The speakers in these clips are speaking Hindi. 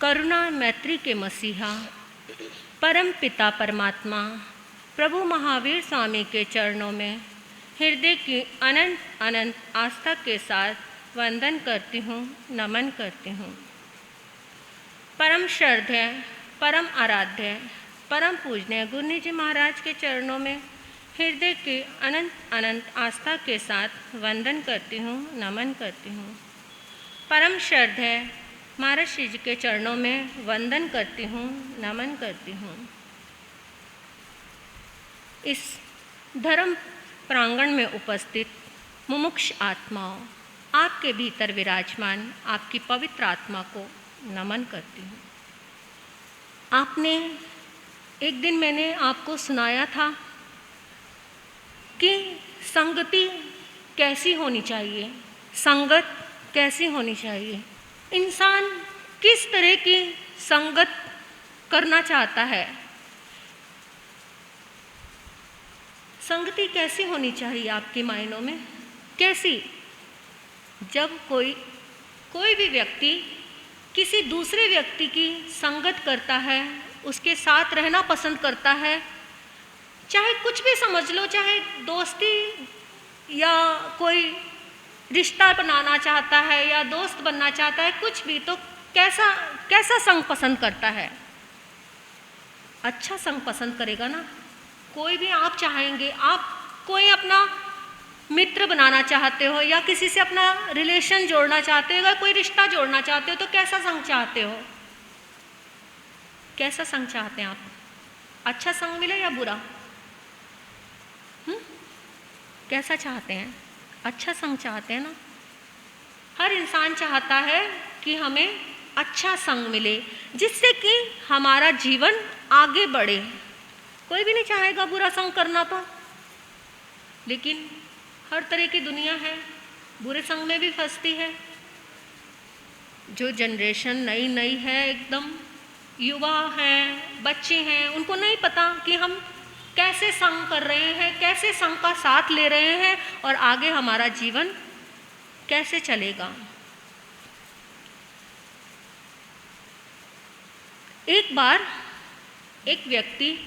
करुणा मैत्री के मसीहा परम पिता परमात्मा प्रभु महावीर स्वामी के चरणों में हृदय की अनंत अनंत आस्था के साथ वंदन करती हूँ, नमन करती हूँ। परम श्रद्धेय, परम आराध्य, परम पूजनीय गुरु जी महाराज के चरणों में हृदय की अनंत अनंत आस्था के साथ वंदन करती हूँ, नमन करती हूँ। परम श्रद्धेय महाराज श्री जी के चरणों में वंदन करती हूँ, नमन करती हूँ। इस धर्म प्रांगण में उपस्थित मुमुक्ष आत्माओं, आपके भीतर विराजमान आपकी पवित्र आत्मा को नमन करती हूँ। आपने एक दिन मैंने आपको सुनाया था कि संगति कैसी होनी चाहिए, संगत कैसी होनी चाहिए, इंसान किस तरह की संगत करना चाहता है, संगति कैसी होनी चाहिए आपके मायनों में, कैसी? जब कोई भी व्यक्ति किसी दूसरे व्यक्ति की संगत करता है, उसके साथ रहना पसंद करता है, चाहे कुछ भी समझ लो, चाहे दोस्ती या कोई रिश्ता बनाना चाहता है या दोस्त बनना चाहता है, कुछ भी, तो कैसा संग पसंद करता है? अच्छा संग पसंद करेगा ना। कोई भी आप चाहेंगे, आप कोई अपना मित्र बनाना चाहते हो या किसी से अपना रिलेशन जोड़ना चाहते हो या कोई रिश्ता जोड़ना चाहते हो, तो कैसा संग चाहते हो? कैसा संग चाहते हैं आप? अच्छा संग मिले या बुरा? कैसा चाहते हैं? अच्छा संग चाहते हैं ना। हर इंसान चाहता है कि हमें अच्छा संग मिले, जिससे कि हमारा जीवन आगे बढ़े। कोई भी नहीं चाहेगा बुरा संग करना तो, लेकिन हर तरह की दुनिया है, बुरे संग में भी फंसती है। जो जनरेशन नई नई है, एकदम युवा हैं, बच्चे हैं, उनको नहीं पता कि हम कैसे संग कर रहे हैं, कैसे संग का साथ ले रहे हैं और आगे हमारा जीवन कैसे चलेगा। एक बार एक व्यक्ति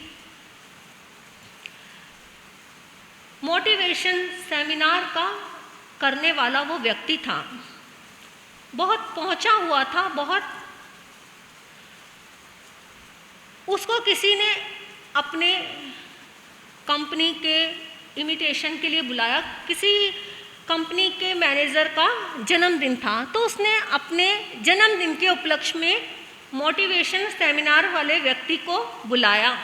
मोटिवेशन सेमिनार का करने वाला वो व्यक्ति था, बहुत पहुंचा हुआ था, बहुत। उसको किसी ने अपने कंपनी के इमिटेशन के लिए बुलाया। किसी कंपनी के मैनेजर का जन्मदिन था, तो उसने अपने जन्मदिन के उपलक्ष्य में मोटिवेशन सेमिनार वाले व्यक्ति को बुलाया।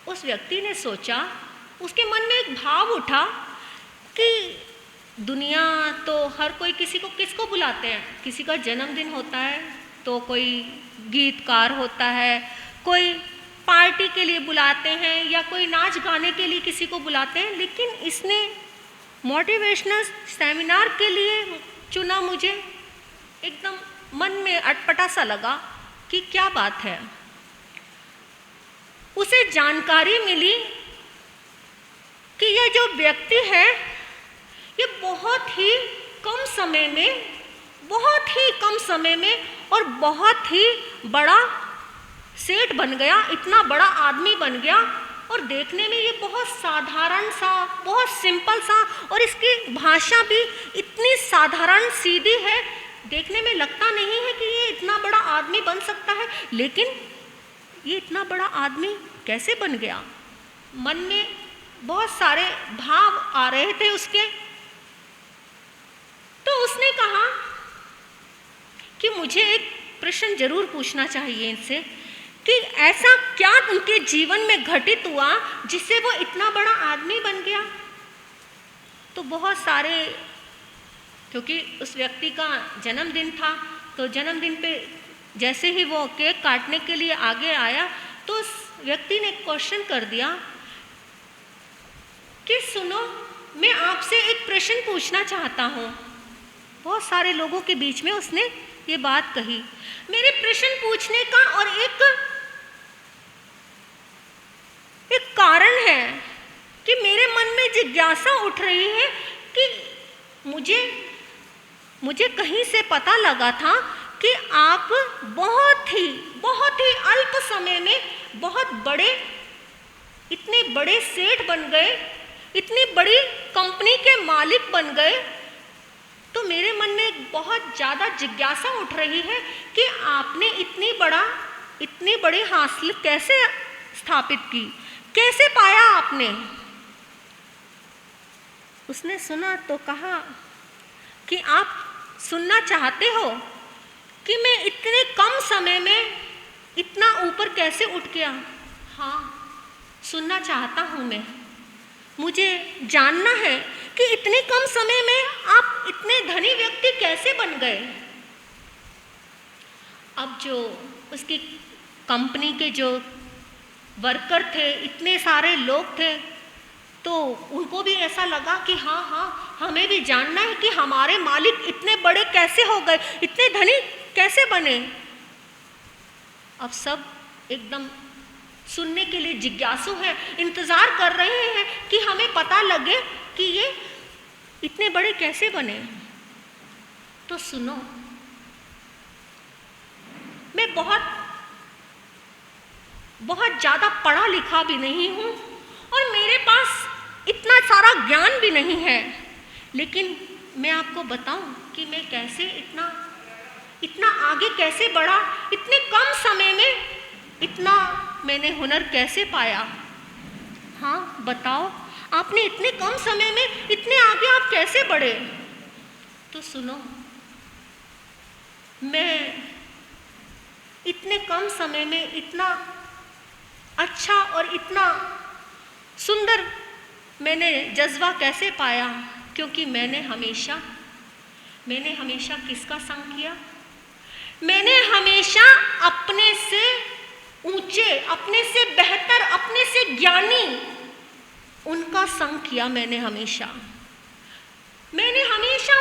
उस व्यक्ति ने सोचा, उसके मन में एक भाव उठा कि दुनिया तो हर कोई किसको बुलाते हैं। किसी का जन्मदिन होता है तो कोई गीतकार होता है, कोई पार्टी के लिए बुलाते हैं या कोई नाच गाने के लिए किसी को बुलाते हैं, लेकिन इसने मोटिवेशनल सेमिनार के लिए चुना। मुझे एकदम मन में अटपटा सा लगा कि क्या बात है। उसे जानकारी मिली कि यह जो व्यक्ति है, ये बहुत ही कम समय में और बहुत ही बड़ा सेठ बन गया, इतना बड़ा आदमी बन गया। और देखने में ये बहुत साधारण सा, बहुत सिंपल सा, और इसकी भाषा भी इतनी साधारण सीधी है, देखने में लगता नहीं है कि ये इतना बड़ा आदमी बन सकता है। लेकिन ये इतना बड़ा आदमी कैसे बन गया? मन में बहुत सारे भाव आ रहे थे उसके। तो उसने कहा कि मुझे एक प्रश्न जरूर पूछना चाहिए इनसे कि ऐसा क्या उनके जीवन में घटित हुआ जिससे वो इतना बड़ा आदमी बन गया। तो बहुत सारे, क्योंकि उस व्यक्ति का जन्मदिन था, तो जन्मदिन पे जैसे ही वो केक काटने के लिए आगे आया, तो उस व्यक्ति ने क्वेश्चन कर दिया कि सुनो, मैं आपसे एक प्रश्न पूछना चाहता हूँ। बहुत सारे लोगों के बीच में उसने ये बात कही। मेरे प्रश्न पूछने का और एक कारण है कि मेरे मन में जिज्ञासा उठ रही है कि मुझे कहीं से पता लगा था कि आप बहुत ही अल्प समय में बहुत बड़े, इतने बड़े सेठ बन गए, इतनी बड़ी कंपनी के मालिक बन गए, तो मेरे मन में एक बहुत ज़्यादा जिज्ञासा उठ रही है कि आपने इतनी बड़ी हासिल कैसे स्थापित की, कैसे पाया आपने। उसने सुना तो कहा कि आप सुनना चाहते हो कि मैं इतने कम समय में इतना ऊपर कैसे उठ गया? हाँ, सुनना चाहता हूँ मैं। मुझे जानना है कि इतने कम समय में आप इतने धनी व्यक्ति कैसे बन गए। अब जो उसकी कंपनी के जो वर्कर थे, इतने सारे लोग थे, तो उनको भी ऐसा लगा कि हाँ, हमें भी जानना है कि हमारे मालिक इतने बड़े कैसे हो गए, इतने धनी कैसे बने। अब सब एकदम सुनने के लिए जिज्ञासु है, इंतज़ार कर रहे हैं कि हमें पता लगे कि ये इतने बड़े कैसे बने। तो सुनो, मैं बहुत ज़्यादा पढ़ा लिखा भी नहीं हूँ और मेरे पास इतना सारा ज्ञान भी नहीं है, लेकिन मैं आपको बताऊं कि मैं कैसे इतना आगे कैसे बढ़ा, इतने कम समय में इतना मैंने हुनर कैसे पाया। हाँ बताओ, आपने इतने कम समय में इतने आगे आप कैसे बढ़े। तो सुनो, मैं इतने कम समय में इतना अच्छा और इतना सुंदर मैंने जज्बा कैसे पाया, क्योंकि मैंने हमेशा किसका संग किया? मैंने हमेशा अपने से ऊंचे, अपने से बेहतर, अपने से ज्ञानी उनका संग किया। मैंने हमेशा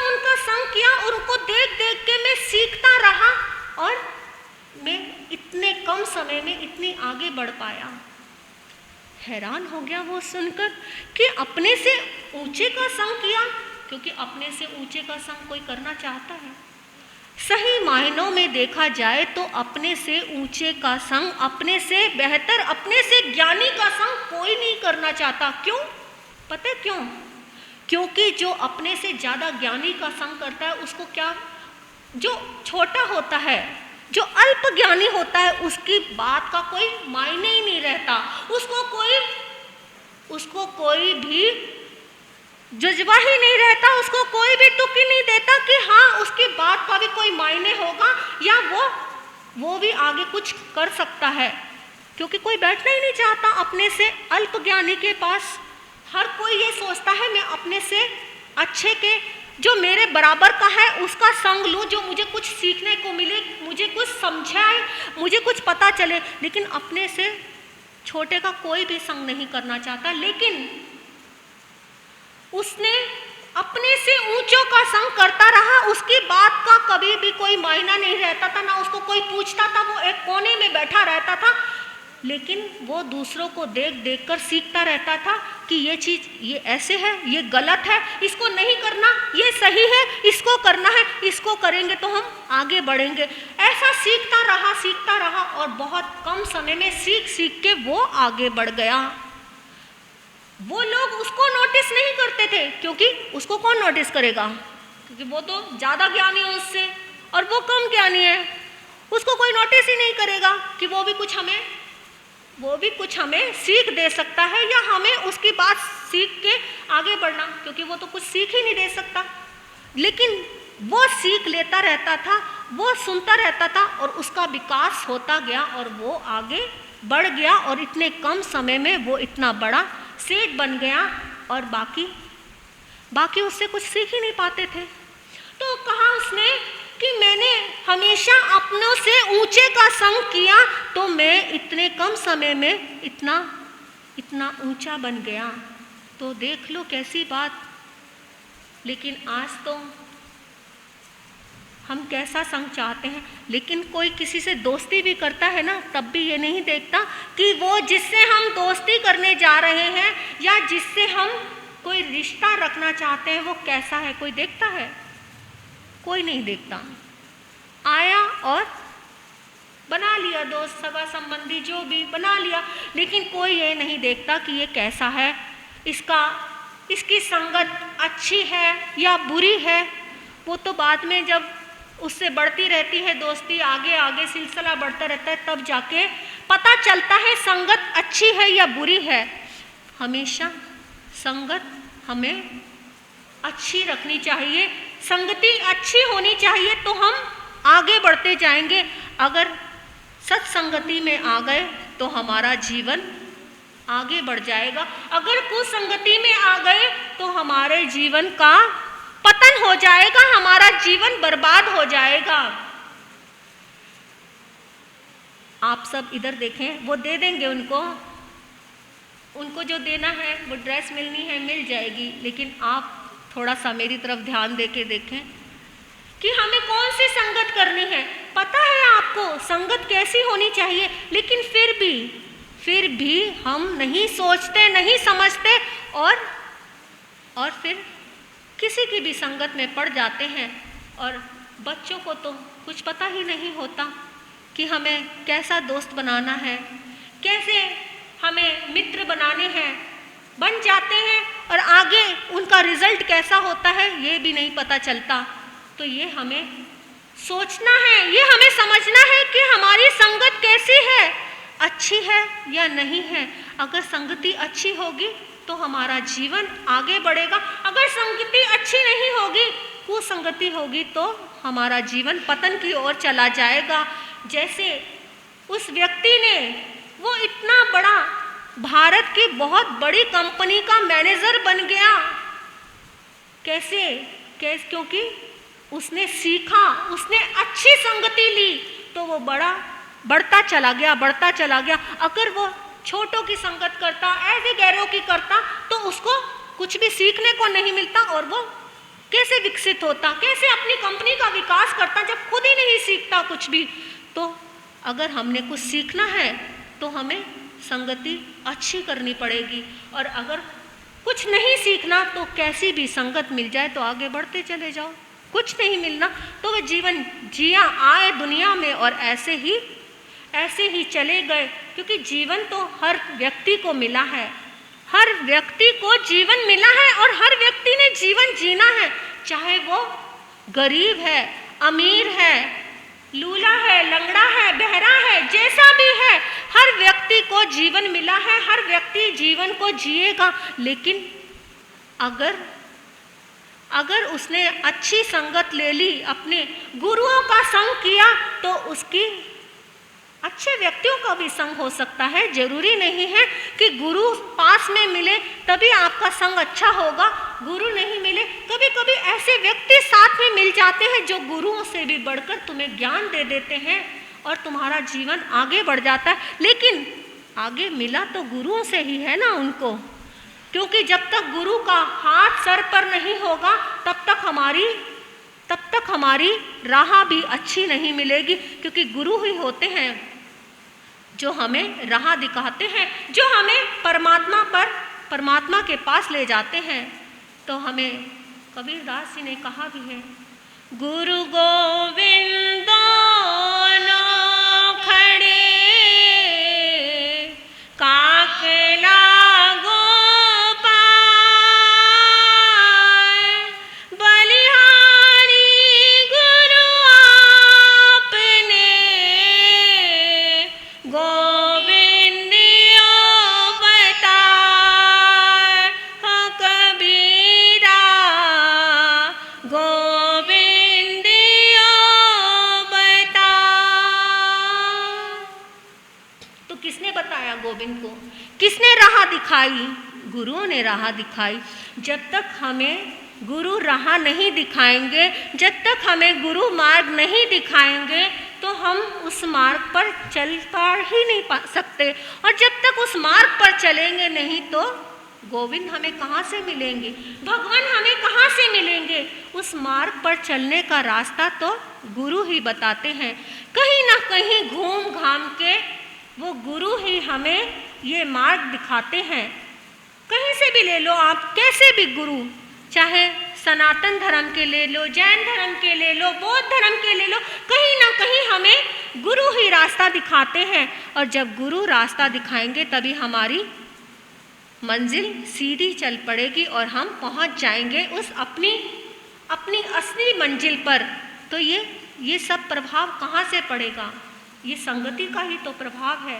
उनका संग किया, उनको देख देख के मैं सीखता रहा और मैं इतने कम समय में इतनी आगे बढ़ पाया। हैरान हो गया वो सुनकर कि अपने से ऊंचे का संग किया, क्योंकि अपने से ऊंचे का संग कोई करना चाहता है। सही मायनों में देखा जाए तो अपने से ऊंचे का संग, अपने से बेहतर, अपने से ज्ञानी का संग कोई नहीं करना चाहता। क्यों? पता है क्यों? क्योंकि जो अपने से ज़्यादा ज्ञानी का संग करता है, उसको क्या, जो छोटा होता है, जो अल्प ज्ञानी होता है, उसकी बात का कोई मायने ही नहीं रहता, उसको कोई भी जज्बा ही नहीं रहता, उसको कोई भी तुक ही नहीं देता कि हाँ उसकी बात का भी कोई मायने होगा या वो भी आगे कुछ कर सकता है, क्योंकि कोई बैठना ही नहीं चाहता अपने से अल्प ज्ञानी के पास। हर कोई ये सोचता है मैं अपने से अच्छे के, जो मेरे बराबर का है, उसका संग लूँ, जो मुझे कुछ सीखने को मिले, मुझे कुछ समझाए, मुझे कुछ पता चले, लेकिन अपने से छोटे का कोई भी संग नहीं करना चाहता। लेकिन उसने अपने से ऊंचों का संग करता रहा, उसकी बात का कभी भी कोई मायना नहीं रहता था, ना उसको कोई पूछता था, वो एक कोने में बैठा रहता था, लेकिन वो दूसरों को देख देख कर सीखता रहता था कि ये चीज़ ये ऐसे है, ये गलत है, इसको नहीं करना, ये सही है, इसको करना है, इसको करेंगे तो हम आगे बढ़ेंगे। ऐसा सीखता रहा और बहुत कम समय में सीख सीख के वो आगे बढ़ गया। वो लोग उसको नोटिस नहीं करते थे, क्योंकि उसको कौन नोटिस करेगा, क्योंकि वो तो ज़्यादा ज्ञानी है उससे और वो कम ज्ञानी है। उसको कोई नोटिस ही नहीं करेगा कि वो भी कुछ हमें सीख दे सकता है या हमें उसकी बात सीख के आगे बढ़ना, क्योंकि वो तो कुछ सीख ही नहीं दे सकता। लेकिन वो सीख लेता रहता था, वो सुनता रहता था और उसका विकास होता गया और वो आगे बढ़ गया और इतने कम समय में वो इतना बड़ा सेठ बन गया और बाकी उससे कुछ सीख ही नहीं पाते थे। तो कहा उसने कि मैंने हमेशा अपनों से ऊंचे का संग किया, तो मैं इतने कम समय में इतना ऊंचा बन गया। तो देख लो कैसी बात। लेकिन आज तो हम कैसा संग चाहते हैं, लेकिन कोई किसी से दोस्ती भी करता है ना, तब भी ये नहीं देखता कि वो जिससे हम दोस्ती करने जा रहे हैं या जिससे हम कोई रिश्ता रखना चाहते हैं वो कैसा है। कोई देखता है? कोई नहीं देखता। आया और बना लिया, दोस्त सगा संबंधी जो भी बना लिया, लेकिन कोई ये नहीं देखता कि ये कैसा है, इसकी संगत अच्छी है या बुरी है। वो तो बाद में जब उससे बढ़ती रहती है दोस्ती, आगे आगे सिलसिला बढ़ता रहता है, तब जाके पता चलता है संगत अच्छी है या बुरी है। हमेशा संगत हमें अच्छी रखनी चाहिए, संगति अच्छी होनी चाहिए, तो हम आगे बढ़ते जाएंगे। अगर सत्संगति में आ गए तो हमारा जीवन आगे बढ़ जाएगा, अगर कुसंगति में आ गए तो हमारे जीवन का पतन हो जाएगा, हमारा जीवन बर्बाद हो जाएगा। आप सब इधर देखें, वो दे देंगे उनको जो देना है, वो ड्रेस मिलनी है मिल जाएगी, लेकिन आप थोड़ा सा मेरी तरफ ध्यान दे के देखें कि हमें कौन सी संगत करनी है। पता है आपको संगत कैसी होनी चाहिए, लेकिन फिर भी हम नहीं सोचते, नहीं समझते और फिर किसी की भी संगत में पड़ जाते हैं। और बच्चों को तो कुछ पता ही नहीं होता कि हमें कैसा दोस्त बनाना है, कैसे हमें मित्र बनाने हैं, बन जाते हैं और आगे उनका रिजल्ट कैसा होता है ये भी नहीं पता चलता। तो ये हमें सोचना है, ये हमें समझना है कि हमारी संगत कैसी है, अच्छी है या नहीं है। अगर संगति अच्छी होगी तो हमारा जीवन आगे बढ़ेगा, अगर संगति अच्छी नहीं होगी, कुसंगति होगी, तो हमारा जीवन पतन की ओर चला जाएगा। जैसे उस व्यक्ति ने, वो इतना बड़ा भारत की बहुत बड़ी कंपनी का मैनेजर बन गया, कैसे क्योंकि उसने सीखा, उसने अच्छी संगति ली, तो वो बढ़ता चला गया। अगर वो छोटों की संगत करता, ऐसे गैरों की करता, तो उसको कुछ भी सीखने को नहीं मिलता और वो कैसे विकसित होता, कैसे अपनी कंपनी का विकास करता, जब खुद ही नहीं सीखता कुछ भी। तो अगर हमने कुछ सीखना है तो हमें संगति अच्छी करनी पड़ेगी, और अगर कुछ नहीं सीखना तो कैसी भी संगत मिल जाए तो आगे बढ़ते चले जाओ। कुछ नहीं मिलना तो वह जीवन जिया आए दुनिया में और ऐसे ही चले गए, क्योंकि जीवन तो हर व्यक्ति को मिला है, हर व्यक्ति को जीवन मिला है और हर व्यक्ति ने जीवन जीना है, चाहे वो गरीब है, अमीर है, लूला है, लंगड़ा है, बहरा है, जैसा भी है, हर व्यक्ति को जीवन मिला है, हर व्यक्ति जीवन को जिएगा। लेकिन अगर उसने अच्छी संगत ले ली, अपने गुरुओं का संग किया, तो उसकी अच्छे व्यक्तियों का भी संग हो सकता है। जरूरी नहीं है कि गुरु पास में मिले तभी आपका संग अच्छा होगा, गुरु नहीं मिले, कभी कभी ऐसे व्यक्ति साथ में मिल जाते हैं जो गुरुओं से भी बढ़कर तुम्हें ज्ञान दे देते हैं और तुम्हारा जीवन आगे बढ़ जाता है। लेकिन आगे मिला तो गुरुओं से ही है ना उनको, क्योंकि जब तक गुरु का हाथ सर पर नहीं होगा तब तक हमारी राह भी अच्छी नहीं मिलेगी, क्योंकि गुरु ही होते हैं जो हमें राह दिखाते हैं, जो हमें परमात्मा के पास ले जाते हैं। तो हमें कबीरदास जी ने कहा भी है, गुरु गोविंद खड़े काकला गोविंद को किसने राह दिखाई? गुरुओं ने राह दिखाई। जब तक हमें गुरु राह नहीं दिखाएंगे, जब तक हमें गुरु मार्ग नहीं दिखाएंगे, तो हम उस मार्ग पर चल पा ही नहीं सकते। और जब तक उस मार्ग पर चलेंगे नहीं तो गोविंद हमें कहाँ से मिलेंगे, भगवान हमें कहाँ से मिलेंगे? उस मार्ग पर चलने का रास्ता तो गुरु ही बताते हैं। कहीं ना कहीं घूम घाम के वो गुरु ही हमें ये मार्ग दिखाते हैं। कहीं से भी ले लो आप, कैसे भी गुरु, चाहे सनातन धर्म के ले लो, जैन धर्म के ले लो, बौद्ध धर्म के ले लो, कहीं ना कहीं हमें गुरु ही रास्ता दिखाते हैं, और जब गुरु रास्ता दिखाएंगे तभी हमारी मंजिल सीधी चल पड़ेगी और हम पहुंच जाएंगे उस अपनी असली मंजिल पर। तो ये सब प्रभाव कहाँ से पड़ेगा? ये संगति का ही तो प्रभाव है।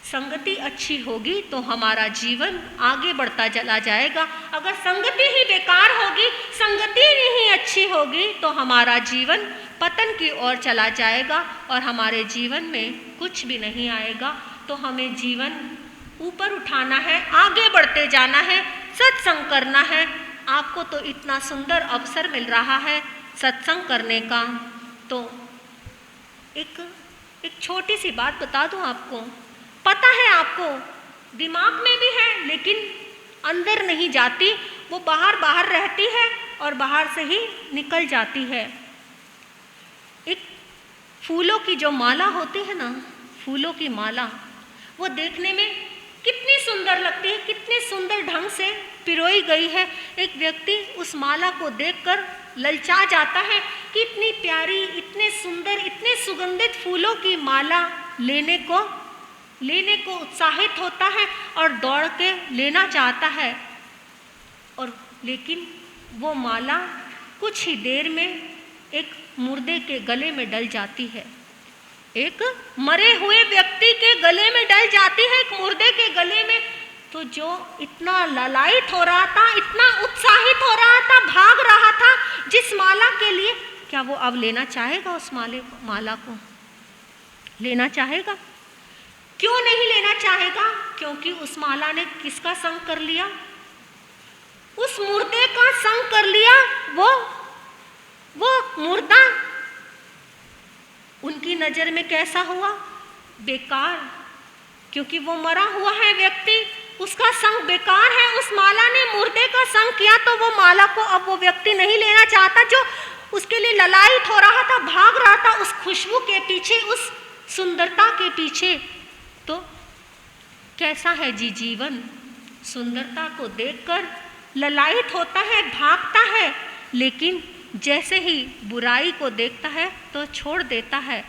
संगति अच्छी होगी तो हमारा जीवन आगे बढ़ता चला जाएगा। अगर संगति ही बेकार होगी, संगति नहीं अच्छी होगी, तो हमारा जीवन पतन की ओर चला जाएगा और हमारे जीवन में कुछ भी नहीं आएगा। तो हमें जीवन ऊपर उठाना है, आगे बढ़ते जाना है, सत्संग करना है। आपको तो इतना सुंदर अवसर मिल रहा है सत्संग करने का। तो एक छोटी सी बात बता दूं आपको, पता है आपको, दिमाग में भी है लेकिन अंदर नहीं जाती, वो बाहर रहती है और बाहर से ही निकल जाती है। एक फूलों की जो माला होती है ना, फूलों की माला, वो देखने में कितनी सुंदर लगती है, कितने सुंदर ढंग से पिरोई गई है। एक व्यक्ति उस माला को देखकर ललचा जाता है कि इतनी प्यारी, इतने सुंदर, इतने सुगंधित फूलों की माला लेने को उत्साहित होता है और दौड़ के लेना चाहता है। और लेकिन वो माला कुछ ही देर में एक मुर्दे के गले में डल जाती है, एक मरे हुए व्यक्ति के गले में डल जाती है, एक मुर्दे के गले में। तो जो इतना ललायित हो रहा था, इतना उत्साहित हो रहा था, भाग रहा था जिस माला के लिए, क्या वो अब लेना चाहेगा? उस माला को लेना चाहेगा? क्यों नहीं लेना चाहेगा? क्योंकि उस माला ने किसका संग कर लिया? उस मुर्दे का संग कर लिया। वो मुर्दा उनकी नजर में कैसा हुआ? बेकार, क्योंकि वो मरा हुआ है व्यक्ति, उसका संग बेकार है। उस माला ने मुर्दे का संग किया, तो वो माला को अब वो व्यक्ति नहीं लेना चाहता जो उसके लिए ललायित हो रहा था, भाग रहा था उस खुशबू के पीछे, उस सुंदरता के पीछे। तो कैसा है जी जीवन? सुंदरता को देखकर ललायित होता है, भागता है, लेकिन जैसे ही बुराई को देखता है तो छोड़ देता है।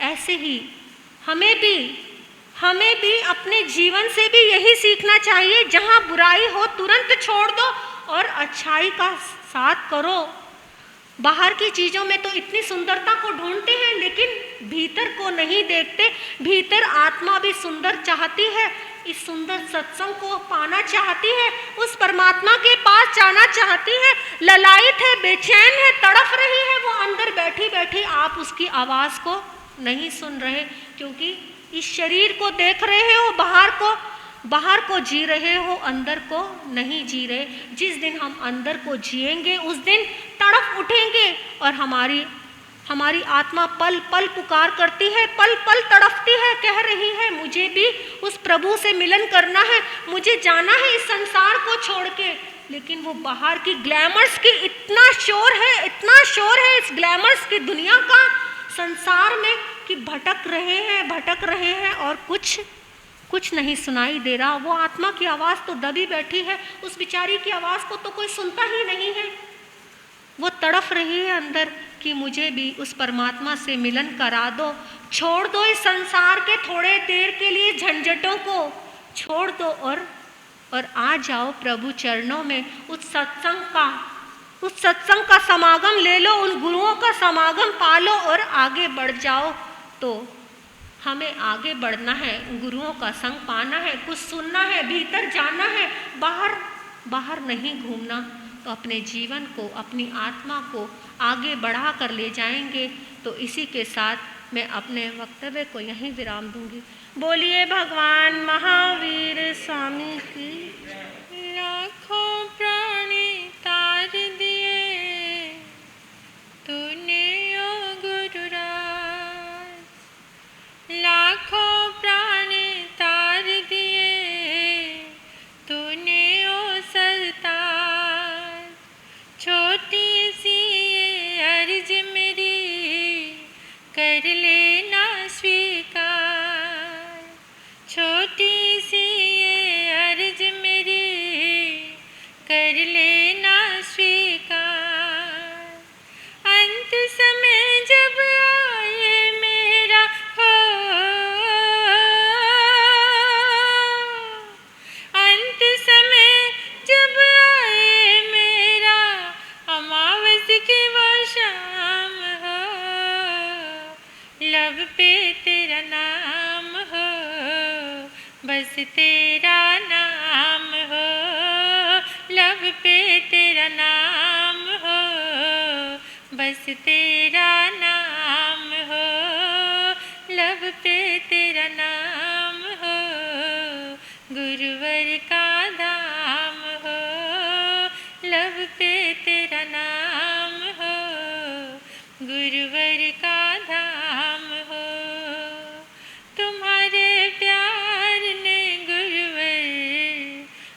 ऐसे ही हमें भी अपने जीवन से भी यही सीखना चाहिए। जहाँ बुराई हो तुरंत छोड़ दो और अच्छाई का साथ करो। बाहर की चीज़ों में तो इतनी सुंदरता को ढूंढते हैं लेकिन भीतर को नहीं देखते। भीतर आत्मा भी सुंदर चाहती है, इस सुंदर सत्संग को पाना चाहती है, उस परमात्मा के पास जाना चाहती है, ललायित है, बेचैन है, तड़फ रही है। वो अंदर बैठी बैठी आप उसकी आवाज़ को नहीं सुन रहे, क्योंकि इस शरीर को देख रहे हो, बाहर को जी रहे हो, अंदर को नहीं जी रहे। जिस दिन हम अंदर को जिएंगे उस दिन तड़प उठेंगे और हमारी आत्मा पल पल पुकार करती है, पल पल तड़पती है, कह रही है मुझे भी उस प्रभु से मिलन करना है, मुझे जाना है इस संसार को छोड़ के। लेकिन वो बाहर की ग्लैमर्स की इतना शोर है इस ग्लैमर्स की दुनिया का, संसार में, कि भटक रहे हैं और कुछ नहीं सुनाई दे रहा। वो आत्मा की आवाज़ तो दबी बैठी है, उस बिचारी की आवाज़ को तो कोई सुनता ही नहीं है। वो तड़फ रही है अंदर कि मुझे भी उस परमात्मा से मिलन करा दो। छोड़ दो इस संसार के थोड़े देर के लिए झंझटों को, छोड़ दो और आ जाओ प्रभु चरणों में। उस सत्संग का समागम ले लो, उन गुरुओं का समागम पालो और आगे बढ़ जाओ। तो हमें आगे बढ़ना है, गुरुओं का संग पाना है, कुछ सुनना है, भीतर जाना है, बाहर नहीं घूमना। तो अपने जीवन को, अपनी आत्मा को आगे बढ़ा कर ले जाएंगे। तो इसी के साथ मैं अपने वक्तव्य को यहीं विराम दूंगी। बोलिए भगवान महावीर स्वामी की। लाखों प्राणी तार दिए तूने ओ गुरुराज, लाखों प्राणी तार दिए तूने ओ सरताज। छोटी सी ये अर्ज मेरी कर लेना स्वीकार, छोटी सी ये अर्ज मेरी कर लेना स्वीकार। अंत समय जब आए लब पे तेरा नाम हो, बस तेरा नाम हो, लब पे तेरा नाम हो, बस तेरा नाम हो, लब पे तेरा नाम हो, गुरुवर का धाम हो, लब पे तेरा नाम हो, गुरुवर का धाम हो। तुम्हारे प्यार ने गुरुवर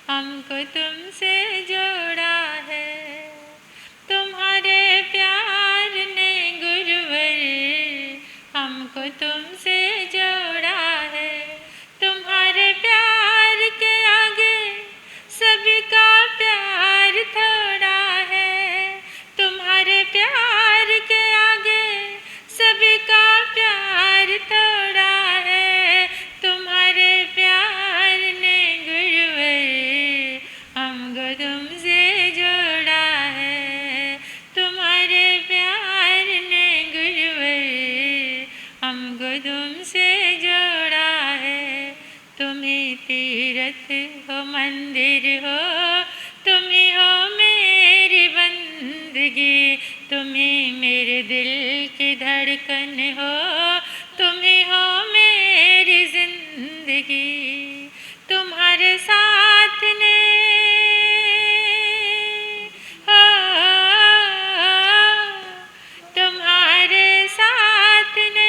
हमको तुमसे जोड़ा है, तुम्हारे प्यार ने गुरुवर हमको तुमसे जोड़ा है। तुम्हारे प्यार के आगे सभी का प्यार थोड़ा है, तुम्हारे प्यार के आगे सभी का प्यार थोड़ा है। तुम्हारे प्यार ने गुरुवर हमको तुमसे जोड़ा है, तुम्हारे प्यार ने गुरुवर हमको तुमसे जोड़ा है। तुम्ही तीरथ हो मंदिर हो, तुम्ही हो मेरी बंदगी, तुम्ही मेरे दिल की धड़कन हो, तुम्ही हो मेरी जिंदगी। तुम्हारे साथ ने हो, तुम्हारे साथ ने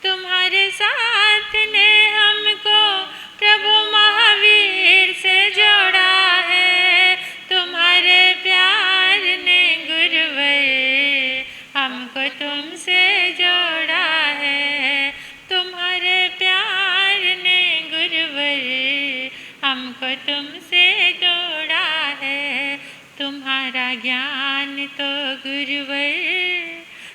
तुम्हारे साथ ने हमको प्रभु महावीर से जोड़ा है। तुम्हारे प्यार ने गुरुवर हमको तुमसे जोड़ा है, तुम्हारे प्यार ने गुरुवर हमको तुमसे जोड़ा है। तुम्हारा ज्ञान तो गुरुवर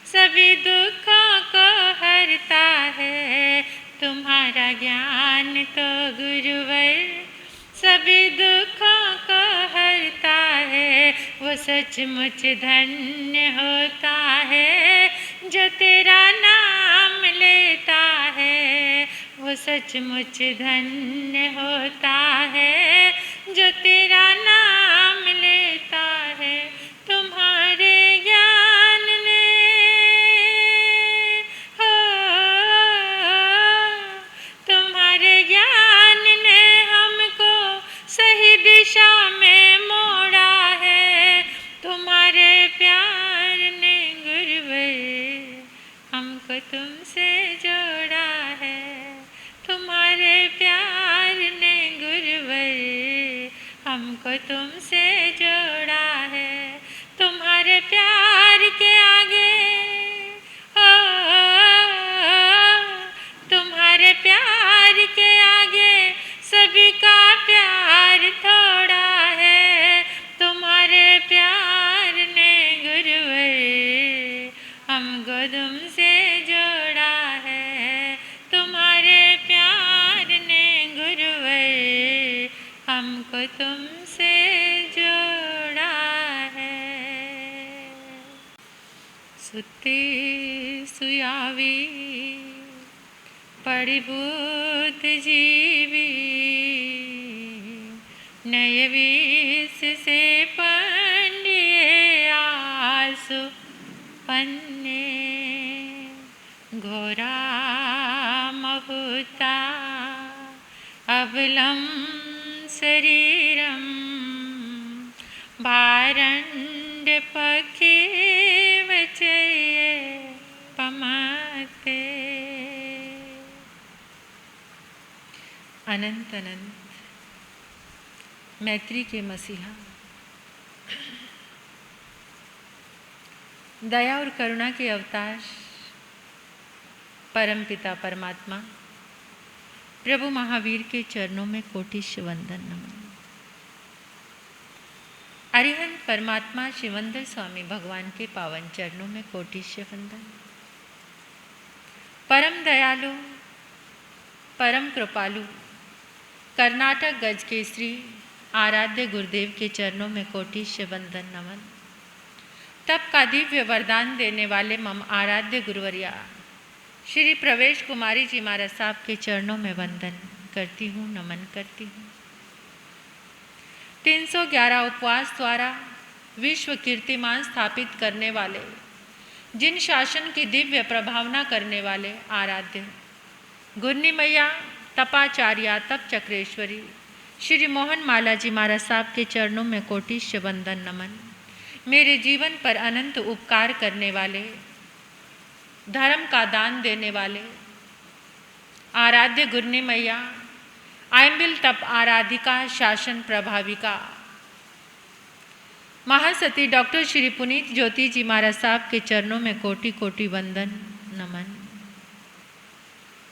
सभी दुखों को हरता है, तुम्हारा ज्ञान तो गुरुवर सभी दुखों को हरता है। वो सचमुच धन्य होता है जो तेरा नाम लेता है, वो सचमुच धन्य होता है जो तेरा नाम लेता है। तुम्हारे ज्ञान ने हो, तुम्हारे ज्ञान ने हमको सही दिशा में मोड़ा है, तुम्हारे प्यार ने गुरुवर हमको तुमसे जोड़ा है, तुम्हारे प्यार ने गुरुवर हमको तुमसे जोड़ा है। तुम्हारे प्यार के आगे तुम्हारे प्यार के आगे सभी का प्यार थोड़ा है, तुम्हारे प्यार ने गुरुवर हमको तुमसे जोड़ा है, तुम्हारे प्यार ने गुरुवर हमको तुमसे जोड़ा है। सुते सुयावी पड़ी बुद्ध जीवी, नय विष से पंडिये आसु पन्ने, घोरा महुता अबलम शरीरम, भारंड पक्षी वचये पमाते। अनंत अनंत मैत्री के मसीहा, दया और करुणा के अवतार परमपिता परमात्मा प्रभु महावीर के चरणों में कोटिश वंदन नमन। अरिहंत परमात्मा शिवंदर स्वामी भगवान के पावन चरणों में कोटिश वंदन। परम दयालु परम कृपालु कर्नाटक गज केसरी आराध्य गुरुदेव के चरणों में कोटिश वंदन नमन। तब का दिव्य वरदान देने वाले मम आराध्य गुरुवरिया श्री प्रवेश कुमारी जी महाराज साहब के चरणों में वंदन करती हूँ, नमन करती हूँ। 311 उपवास द्वारा विश्व कीर्तिमान स्थापित करने वाले, जिन शासन की दिव्य प्रभावना करने वाले आराध्य गुरनी मैया तपाचार्या तप चक्रेश्वरी श्री मोहन माला जी महाराज साहब के चरणों में कोटिश्य वंदन नमन। मेरे जीवन पर अनंत उपकार करने वाले, धर्म का दान देने वाले आराध्य गुरनी मैया आयम्बिल तप आराधिका शासन प्रभाविका महासती डॉक्टर श्री पुनीत ज्योति जी महाराज साहब के चरणों में कोटि कोटि वंदन नमन।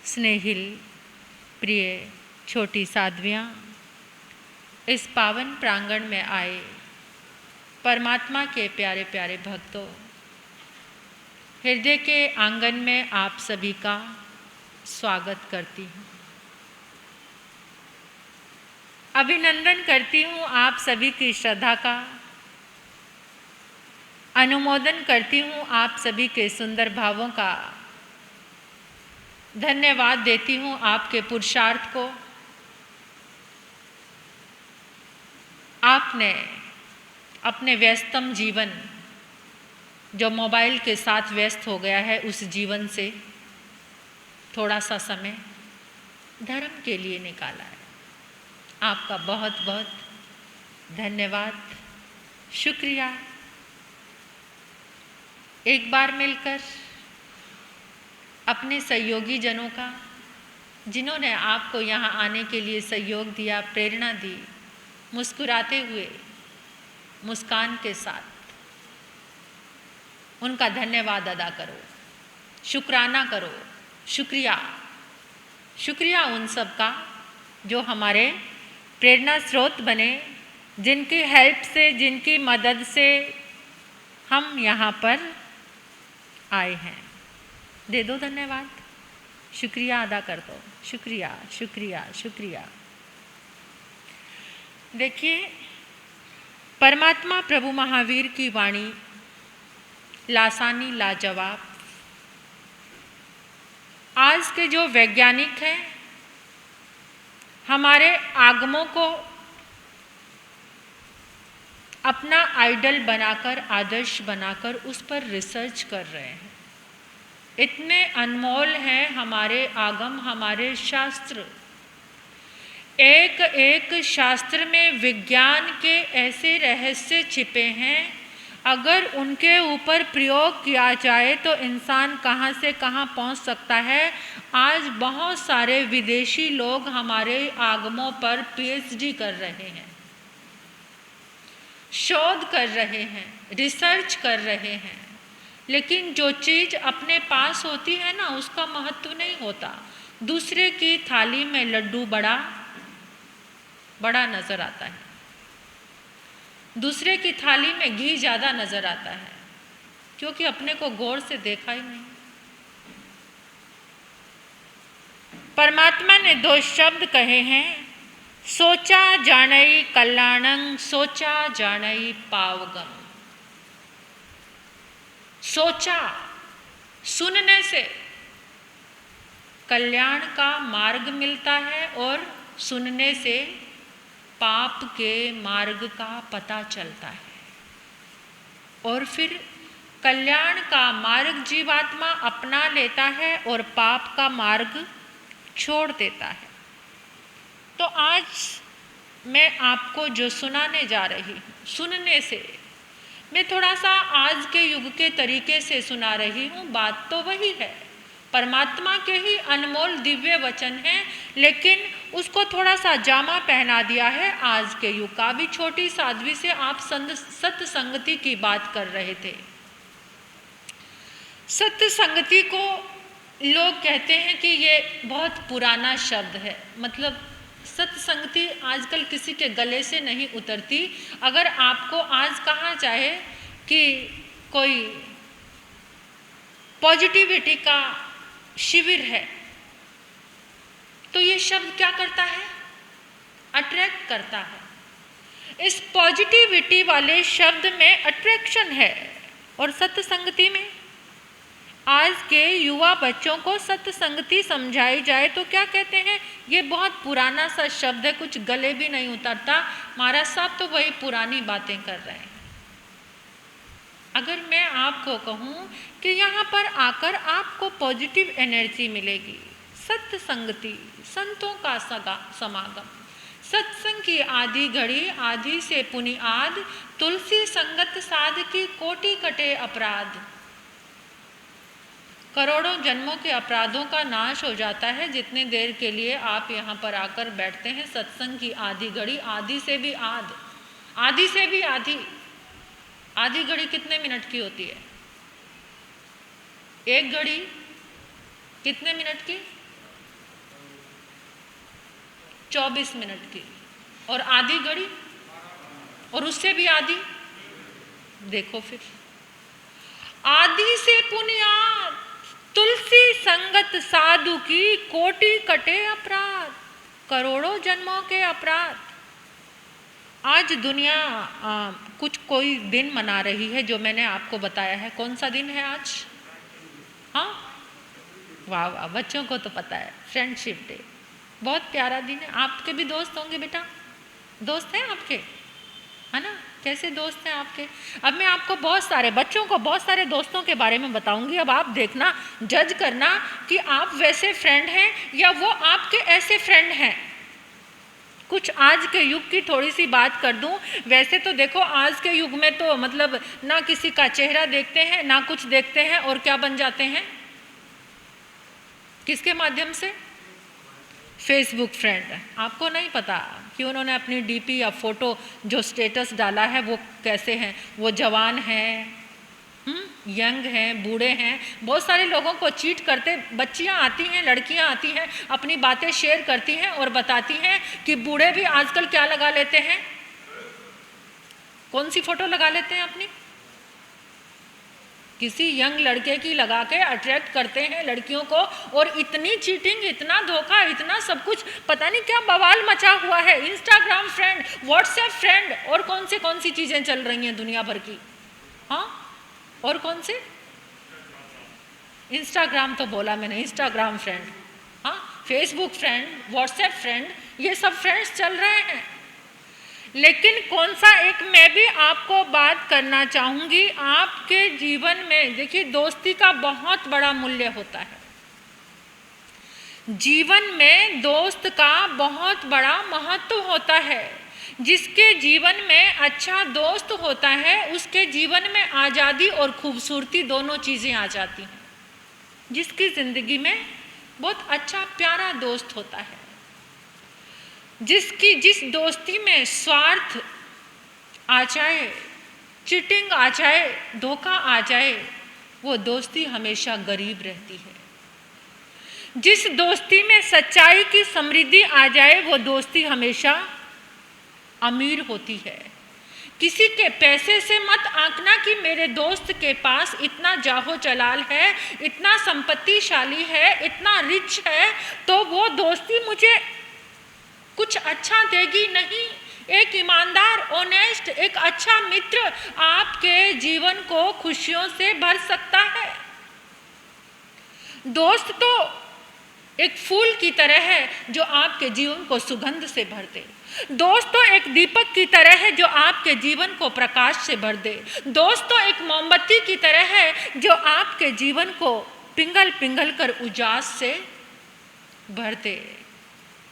स्नेहिल प्रिय छोटी साध्वियाँ, इस पावन प्रांगण में आए परमात्मा के प्यारे प्यारे भक्तों, हृदय के आंगन में आप सभी का स्वागत करती हूँ। अभिनंदन करती हूँ आप सभी की श्रद्धा का, अनुमोदन करती हूँ आप सभी के सुंदर भावों का, धन्यवाद देती हूँ आपके पुरुषार्थ को। आपने अपने व्यस्तम जीवन जो मोबाइल के साथ व्यस्त हो गया है, उस जीवन से थोड़ा सा समय धर्म के लिए निकाला है। आपका बहुत बहुत धन्यवाद, शुक्रिया। एक बार मिलकर अपने सहयोगी जनों का, जिन्होंने आपको यहाँ आने के लिए सहयोग दिया, प्रेरणा दी, मुस्कुराते हुए, मुस्कान के साथ, उनका धन्यवाद अदा करो, शुक्राना करो। शुक्रिया, शुक्रिया उन सब का जो हमारे प्रेरणा स्रोत बने, जिनकी हेल्प से, जिनकी मदद से हम यहाँ पर आए हैं। दे दो धन्यवाद, शुक्रिया अदा कर दो। शुक्रिया, शुक्रिया, शुक्रिया। देखिए, परमात्मा प्रभु महावीर की वाणी लासानी लाजवाब। आज के जो वैज्ञानिक हैं, हमारे आगमों को अपना आइडल बनाकर, आदर्श बनाकर उस पर रिसर्च कर रहे हैं। इतने अनमोल हैं हमारे आगम, हमारे शास्त्र। एक एक शास्त्र में विज्ञान के ऐसे रहस्य छिपे हैं, अगर उनके ऊपर प्रयोग किया जाए तो इंसान कहाँ से कहाँ पहुँच सकता है। आज बहुत सारे विदेशी लोग हमारे आगमों पर पीएचडी कर रहे हैं, शोध कर रहे हैं, रिसर्च कर रहे हैं, लेकिन जो चीज़ अपने पास होती है ना, उसका महत्व नहीं होता। दूसरे की थाली में लड्डू बड़ा बड़ा नज़र आता है, दूसरे की थाली में घी ज़्यादा नज़र आता है, क्योंकि अपने को गौर से देखा ही नहीं। परमात्मा ने दो शब्द कहे हैं, सोचा जानई कल्याणं, सोचा जानई पावगम। सोचा, सुनने से कल्याण का मार्ग मिलता है और सुनने से पाप के मार्ग का पता चलता है, और फिर कल्याण का मार्ग जीवात्मा अपना लेता है और पाप का मार्ग छोड़ देता है। तो आज मैं आपको जो सुनाने जा रही हूँ, सुनने से मैं थोड़ा सा आज के युग के तरीके से सुना रही हूँ। बात तो वही है, परमात्मा के ही अनमोल दिव्य वचन हैं, लेकिन उसको थोड़ा सा जामा पहना दिया है आज के युग का। भी छोटी साध्वी से आप सत्संगति की बात कर रहे थे। सत्संगति को लोग कहते हैं कि ये बहुत पुराना शब्द है, मतलब सत्संगति आजकल किसी के गले से नहीं उतरती। अगर आपको आज कहा जाए कि कोई पॉजिटिविटी का शिविर है, तो ये शब्द क्या करता है? अट्रैक्ट करता है। इस पॉजिटिविटी वाले शब्द में अट्रैक्शन है, और सत्संगति में आज के युवा बच्चों को सत्संगति समझाई जाए तो क्या कहते हैं, ये बहुत पुराना सा शब्द है, कुछ गले भी नहीं उतरता, महाराज साहब तो वही पुरानी बातें कर रहे हैं। अगर मैं आपको कहूँ कि यहाँ पर आकर आपको पॉजिटिव एनर्जी मिलेगी, सत्संगति, संतों का समागम, सत्संग की आधी घड़ी आधी से पुनि आद, तुलसी संगत साध की कोटि कटे अपराध। करोड़ों जन्मों के अपराधों का नाश हो जाता है जितने देर के लिए आप यहाँ पर आकर बैठते हैं। सत्संग की आधी घड़ी, आधी से भी आध, आधी से भी आधी। आधी घड़ी कितने मिनट की होती है? एक घड़ी कितने मिनट की? 24 मिनट की। और आधी घड़ी और उससे भी आधी। देखो फिर, आधी से पुनियाद, तुलसी संगत साधु की कोटि कटे अपराध। करोड़ों जन्मों के अपराध। आज दुनिया कुछ कोई दिन मना रही है जो मैंने आपको बताया है। कौन सा दिन है आज? हाँ, वाह वाह, बच्चों को तो पता है, फ्रेंडशिप डे। बहुत प्यारा दिन है। आपके भी दोस्त होंगे बेटा, दोस्त हैं आपके, है ना? कैसे दोस्त हैं आपके? अब मैं आपको बहुत सारे बच्चों को बहुत सारे दोस्तों के बारे में बताऊंगी। अब आप देखना, जज करना कि आप वैसे फ्रेंड हैं या वो आपके ऐसे फ्रेंड हैं। कुछ आज के युग की थोड़ी सी बात कर दूं। वैसे तो देखो, आज के युग में तो मतलब ना किसी का चेहरा देखते हैं ना कुछ देखते हैं, और क्या बन जाते हैं? किसके माध्यम से? Facebook friend. आपको नहीं पता कि उन्होंने अपनी डीपी या फोटो जो स्टेटस डाला है वो कैसे हैं, वो जवान हैं, यंग हैं, बूढ़े हैं। बहुत सारे लोगों को चीट करते बच्चियां आती हैं, लड़कियां आती हैं, अपनी बातें शेयर करती हैं और बताती हैं कि बूढ़े भी आजकल क्या लगा लेते हैं, कौन सी फोटो लगा लेते हैं अपनी, किसी यंग लड़के की लगा के अट्रैक्ट करते हैं लड़कियों को। और इतनी चीटिंग, इतना धोखा, इतना सब कुछ, पता नहीं क्या बवाल मचा हुआ है। इंस्टाग्राम फ्रेंड, व्हाट्सएप फ्रेंड, और कौन सी चीज़ें चल रही हैं दुनिया भर की। हाँ, और कौन से? इंस्टाग्राम तो बोला मैंने, इंस्टाग्राम फ्रेंड, हाँ, फेसबुक फ्रेंड, व्हाट्सएप फ्रेंड, ये सब फ्रेंड्स चल रहे हैं। लेकिन कौन सा एक मैं भी आपको बात करना चाहूँगी। आपके जीवन में देखिए, दोस्ती का बहुत बड़ा मूल्य होता है। जीवन में दोस्त का बहुत बड़ा महत्व होता है। जिसके जीवन में अच्छा दोस्त होता है उसके जीवन में आज़ादी और खूबसूरती दोनों चीज़ें आ जाती हैं। जिसकी ज़िंदगी में बहुत अच्छा प्यारा दोस्त होता है, जिस दोस्ती में स्वार्थ आ जाए, चीटिंग आ जाए, धोखा आ जाए, वो दोस्ती हमेशा गरीब रहती है। जिस दोस्ती में सच्चाई की समृद्धि आ जाए वो दोस्ती हमेशा अमीर होती है। किसी के पैसे से मत आंकना कि मेरे दोस्त के पास इतना जाहो जलाल है, इतना संपत्तिशाली है, इतना रिच है, तो वो दोस्ती मुझे कुछ अच्छा देगी। नहीं, एक ईमानदार, ऑनेस्ट, एक अच्छा मित्र आपके जीवन को खुशियों से भर सकता है। दोस्त तो एक फूल की तरह है जो आपके जीवन को सुगंध से भर दे। दोस्त तो एक दीपक की तरह है जो आपके जीवन को प्रकाश से भर दे। दोस्त तो एक मोमबत्ती की तरह है जो आपके जीवन को पिघल पिघल कर उजास से भर दे।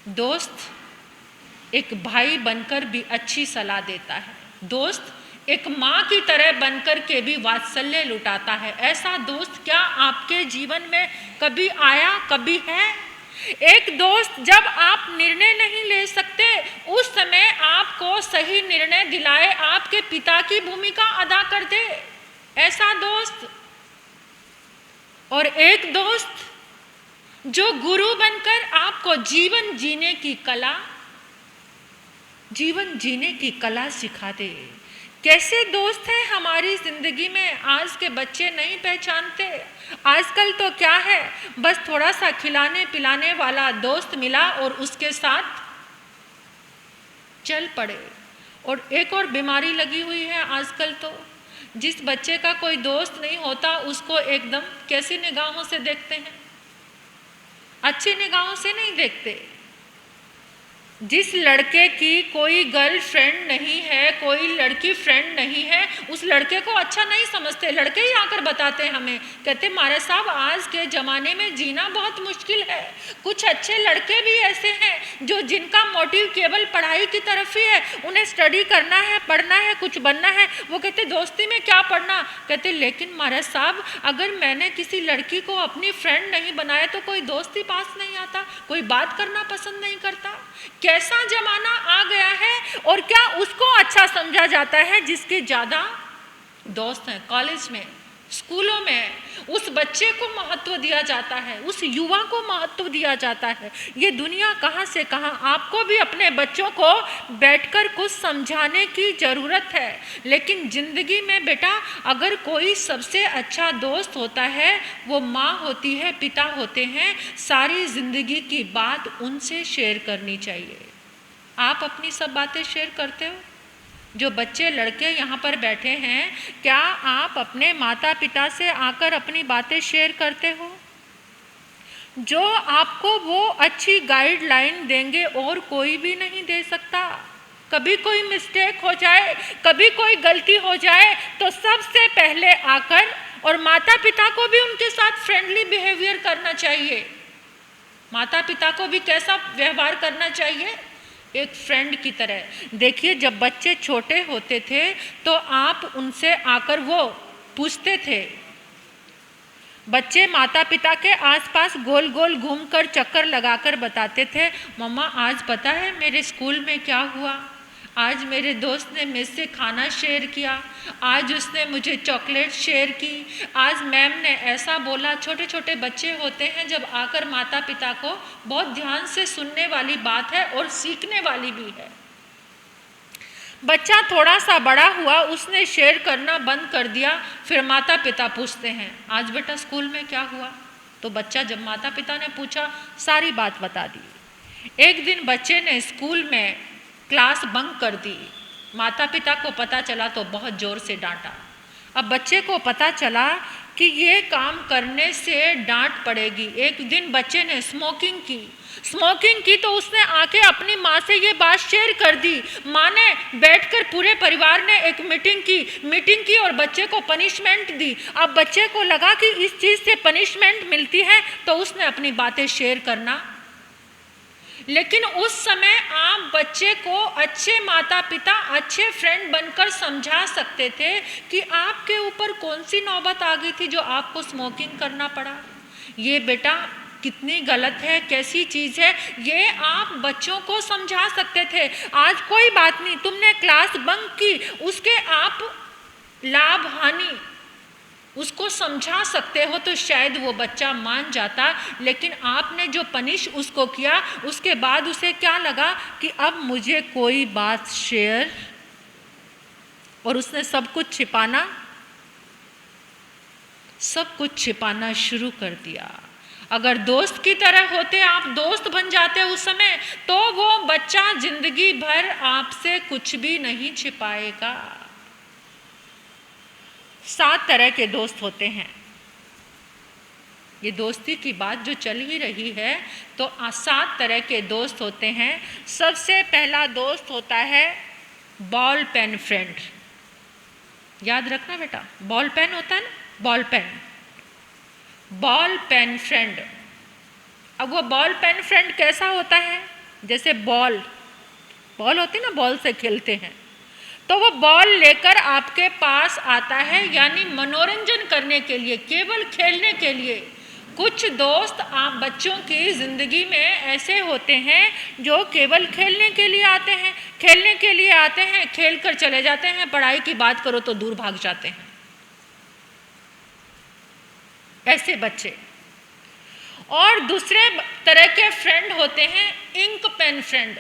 दोस्त एक भाई बनकर भी अच्छी सलाह देता है। दोस्त एक माँ की तरह बनकर के भी वात्सल्य लुटाता है। ऐसा दोस्त क्या आपके जीवन में कभी आया, कभी है? एक दोस्त जब आप निर्णय नहीं ले सकते उस समय आपको सही निर्णय दिलाए, आपके पिता की भूमिका अदा कर दे, ऐसा दोस्त। और एक दोस्त जो गुरु बनकर आपको जीवन जीने की कला सिखा दे। कैसे दोस्त हैं हमारी ज़िंदगी में आज के बच्चे नहीं पहचानते। आजकल तो क्या है, बस थोड़ा सा खिलाने पिलाने वाला दोस्त मिला और उसके साथ चल पड़े। और एक और बीमारी लगी हुई है आजकल तो, जिस बच्चे का कोई दोस्त नहीं होता उसको एकदम कैसी निगाहों से देखते हैं? अच्छी निगाहों से नहीं देखते। जिस लड़के की कोई गर्लफ्रेंड नहीं है, कोई लड़की फ्रेंड नहीं है, उस लड़के को अच्छा नहीं समझते। लड़के ही आकर बताते हैं हमें, कहते महाराज साहब आज के ज़माने में जीना बहुत मुश्किल है। कुछ अच्छे लड़के भी ऐसे हैं जो जिनका मोटिव केवल पढ़ाई की तरफ ही है, उन्हें स्टडी करना है, पढ़ना है, कुछ बनना है। वो कहते दोस्ती में क्या पढ़ना। कहते लेकिन महाराज साहब अगर मैंने किसी लड़की को अपनी फ्रेंड नहीं बनाया तो कोई दोस्ती पास नहीं आता, कोई बात करना पसंद नहीं करता। कैसा जमाना आ गया है। और क्या उसको अच्छा समझा जाता है जिसके ज़्यादा दोस्त हैं। कॉलेज में, स्कूलों में उस बच्चे को महत्व दिया जाता है, उस युवा को महत्व दिया जाता है। ये दुनिया कहाँ से कहाँ। आपको भी अपने बच्चों को बैठकर कुछ समझाने की ज़रूरत है। लेकिन ज़िंदगी में बेटा अगर कोई सबसे अच्छा दोस्त होता है वो माँ होती है, पिता होते हैं। सारी ज़िंदगी की बात उनसे शेयर करनी चाहिए। आप अपनी सब बातें शेयर करते हो? जो बच्चे लड़के यहाँ पर बैठे हैं, क्या आप अपने माता पिता से आकर अपनी बातें शेयर करते हो? जो आपको वो अच्छी गाइडलाइन देंगे और कोई भी नहीं दे सकता। कभी कोई मिस्टेक हो जाए, कभी कोई गलती हो जाए तो सबसे पहले आकर, और माता पिता को भी उनके साथ फ्रेंडली बिहेवियर करना चाहिए। माता पिता को भी कैसा व्यवहार करना चाहिए? एक फ्रेंड की तरह। देखिए जब बच्चे छोटे होते थे तो आप उनसे आकर वो पूछते थे। बच्चे माता पिता के आसपास गोल गोल घूमकर चक्कर लगाकर बताते थे, मम्मा आज पता है मेरे स्कूल में क्या हुआ, आज मेरे दोस्त ने मुझसे खाना शेयर किया, आज उसने मुझे चॉकलेट शेयर की, आज मैम ने ऐसा बोला। छोटे छोटे बच्चे होते हैं जब आकर माता पिता को बहुत ध्यान से सुनने वाली बात है और सीखने वाली भी है। बच्चा थोड़ा सा बड़ा हुआ, उसने शेयर करना बंद कर दिया, फिर माता पिता पूछते हैं आज बेटा स्कूल में क्या हुआ। तो बच्चा जब माता पिता ने पूछा सारी बात बता दी। एक दिन बच्चे ने स्कूल में क्लास बंक कर दी। माता पिता को पता चला तो बहुत ज़ोर से डांटा। अब बच्चे को पता चला कि ये काम करने से डांट पड़ेगी। एक दिन बच्चे ने स्मोकिंग की तो उसने आके अपनी माँ से ये बात शेयर कर दी। माँ ने बैठकर पूरे परिवार ने एक मीटिंग की और बच्चे को पनिशमेंट दी। अब बच्चे को लगा कि इस चीज़ से पनिशमेंट मिलती है तो उसने अपनी बातें शेयर करना। लेकिन उस समय आप बच्चे को अच्छे माता पिता, अच्छे फ्रेंड बनकर समझा सकते थे कि आपके ऊपर कौन सी नौबत आ गई थी जो आपको स्मोकिंग करना पड़ा। ये बेटा कितनी गलत है, कैसी चीज़ है, ये आप बच्चों को समझा सकते थे। आज कोई बात नहीं, तुमने क्लास बंक की, उसके आप लाभ हानि उसको समझा सकते हो तो शायद वो बच्चा मान जाता। लेकिन आपने जो पनिश उसको किया, उसके बाद उसे क्या लगा कि अब मुझे कोई बात शेयर, और उसने सब कुछ छिपाना शुरू कर दिया। अगर दोस्त की तरह होते, आप दोस्त बन जाते उस समय, तो वो बच्चा जिंदगी भर आपसे कुछ भी नहीं छिपाएगा। 7 तरह के दोस्त होते हैं। ये दोस्ती की बात जो चल ही रही है तो 7 तरह के दोस्त होते हैं। सबसे पहला दोस्त होता है बॉल पेन फ्रेंड। याद रखना बेटा, बॉल पेन होता है ना, बॉल पेन फ्रेंड। अब वो बॉल पेन फ्रेंड कैसा होता है? जैसे बॉल होती ना, बॉल से खेलते हैं, तो वो बॉल लेकर आपके पास आता है, यानी मनोरंजन करने के लिए, केवल खेलने के लिए। कुछ दोस्त आप बच्चों की ज़िंदगी में ऐसे होते हैं जो केवल खेलने के लिए आते हैं, खेल कर चले जाते हैं, पढ़ाई की बात करो तो दूर भाग जाते हैं। ऐसे बच्चे। और दूसरे तरह के फ्रेंड होते हैं इंक पेन फ्रेंड।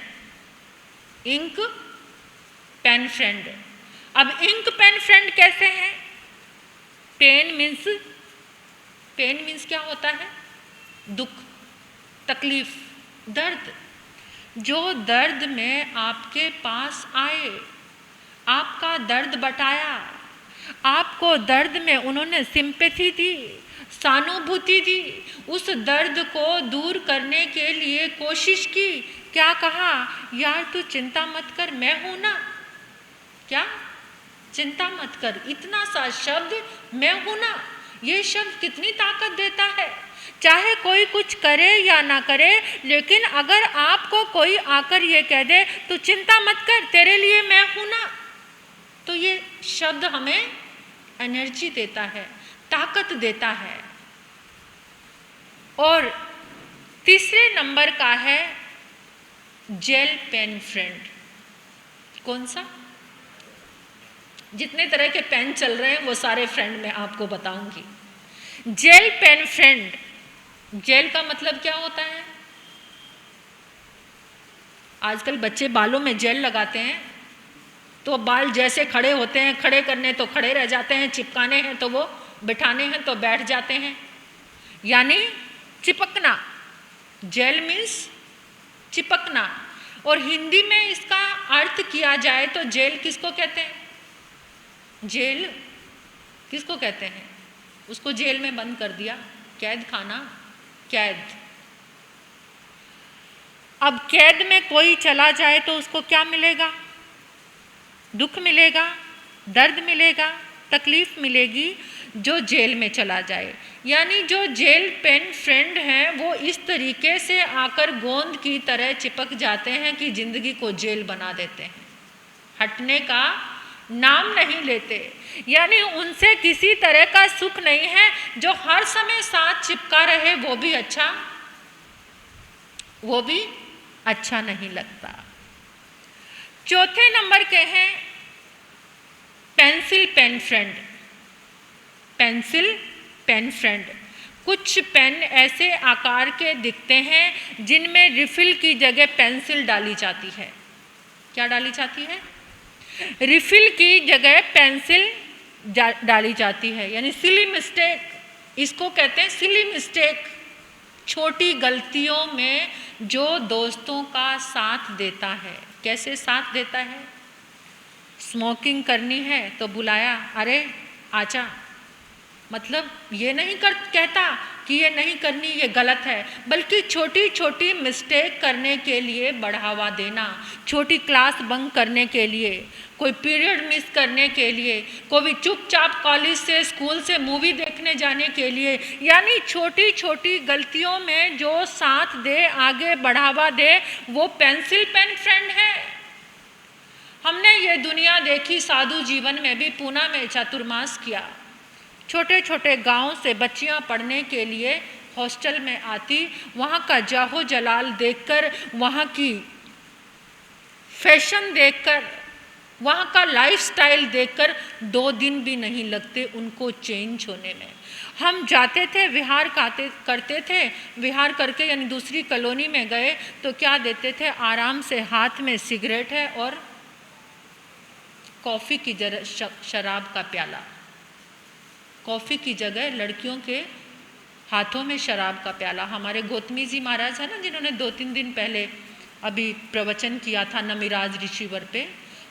अब इंक पेन फ्रेंड कैसे हैं? पेन मीन्स क्या होता है? दुख, तकलीफ, दर्द। जो दर्द में आपके पास आए, आपका दर्द बटाया, आपको दर्द में उन्होंने सिंपैथी दी, सहानुभूति दी, उस दर्द को दूर करने के लिए कोशिश की। क्या कहा? यार तू चिंता मत कर, मैं हूं ना। क्या? चिंता मत कर, इतना सा शब्द मैं हूं ना, ये शब्द कितनी ताकत देता है। चाहे कोई कुछ करे या ना करे, लेकिन अगर आपको कोई आकर ये कह दे तू चिंता मत कर, तेरे लिए मैं हूं ना, तो ये शब्द हमें एनर्जी देता है, ताकत देता है। और तीसरे नंबर का है जेल पेन फ्रेंड। कौन सा? जितने तरह के पेन चल रहे हैं वो सारे फ्रेंड मैं आपको बताऊंगी। जेल पेन फ्रेंड, जेल का मतलब क्या होता है? आजकल बच्चे बालों में जेल लगाते हैं तो बाल जैसे खड़े होते हैं, खड़े करने तो खड़े रह जाते हैं, चिपकाने हैं तो वो, बिठाने हैं तो बैठ जाते हैं, यानी चिपकना। Jail means चिपकना। और हिंदी में इसका अर्थ किया जाए तो जेल किसको कहते हैं? जेल किसको कहते हैं? उसको जेल में बंद कर दिया, कैद खाना, कैद। अब कैद में कोई चला जाए तो उसको क्या मिलेगा? दुख मिलेगा, दर्द मिलेगा, तकलीफ मिलेगी जो जेल में चला जाए। यानी जो जेल पेन फ्रेंड हैं वो इस तरीके से आकर गोंद की तरह चिपक जाते हैं कि जिंदगी को जेल बना देते हैं, हटने का नाम नहीं लेते। यानी उनसे किसी तरह का सुख नहीं है, जो हर समय साथ चिपका रहे वो भी अच्छा नहीं लगता। चौथे नंबर के हैं pencil pen friend. Pencil pen friend, कुछ पेन ऐसे आकार के दिखते हैं जिनमें रिफिल की जगह पेंसिल डाली जाती है। क्या डाली जाती है? रिफिल की जगह पेंसिल डाली जाती है, यानी सिली मिस्टेक, इसको कहते हैं सिली मिस्टेक। छोटी गलतियों में जो दोस्तों का साथ देता है। कैसे साथ देता है? स्मोकिंग करनी है तो बुलाया, अरे आजा, मतलब ये नहीं कहता कि ये नहीं करनी, ये गलत है, बल्कि छोटी छोटी मिस्टेक करने के लिए बढ़ावा देना। छोटी क्लास बंक करने के लिए, कोई पीरियड मिस करने के लिए, कोई चुपचाप कॉलेज से स्कूल से मूवी देखने जाने के लिए, यानी छोटी छोटी गलतियों में जो साथ दे, आगे बढ़ावा दे, वो पेंसिल पेन फ्रेंड है। हमने ये दुनिया देखी, साधु जीवन में भी पूना में चातुर्मास किया। छोटे छोटे गांव से बच्चियां पढ़ने के लिए हॉस्टल में आती, वहाँ का जाहो जलाल देखकर, वहाँ की फैशन देखकर, वहाँ का लाइफस्टाइल देखकर 2 दिन भी नहीं लगते उनको चेंज होने में। हम जाते थे, विहार करते थे, विहार करके यानी दूसरी कॉलोनी में गए तो क्या देते थे? आराम से हाथ में सिगरेट है और कॉफ़ी की शराब का प्याला। कॉफ़ी की जगह लड़कियों के हाथों में शराब का प्याला। हमारे गौतमी जी महाराज है ना, जिन्होंने 2-3 दिन पहले अभी प्रवचन किया था नमिराज ऋषिवर पे,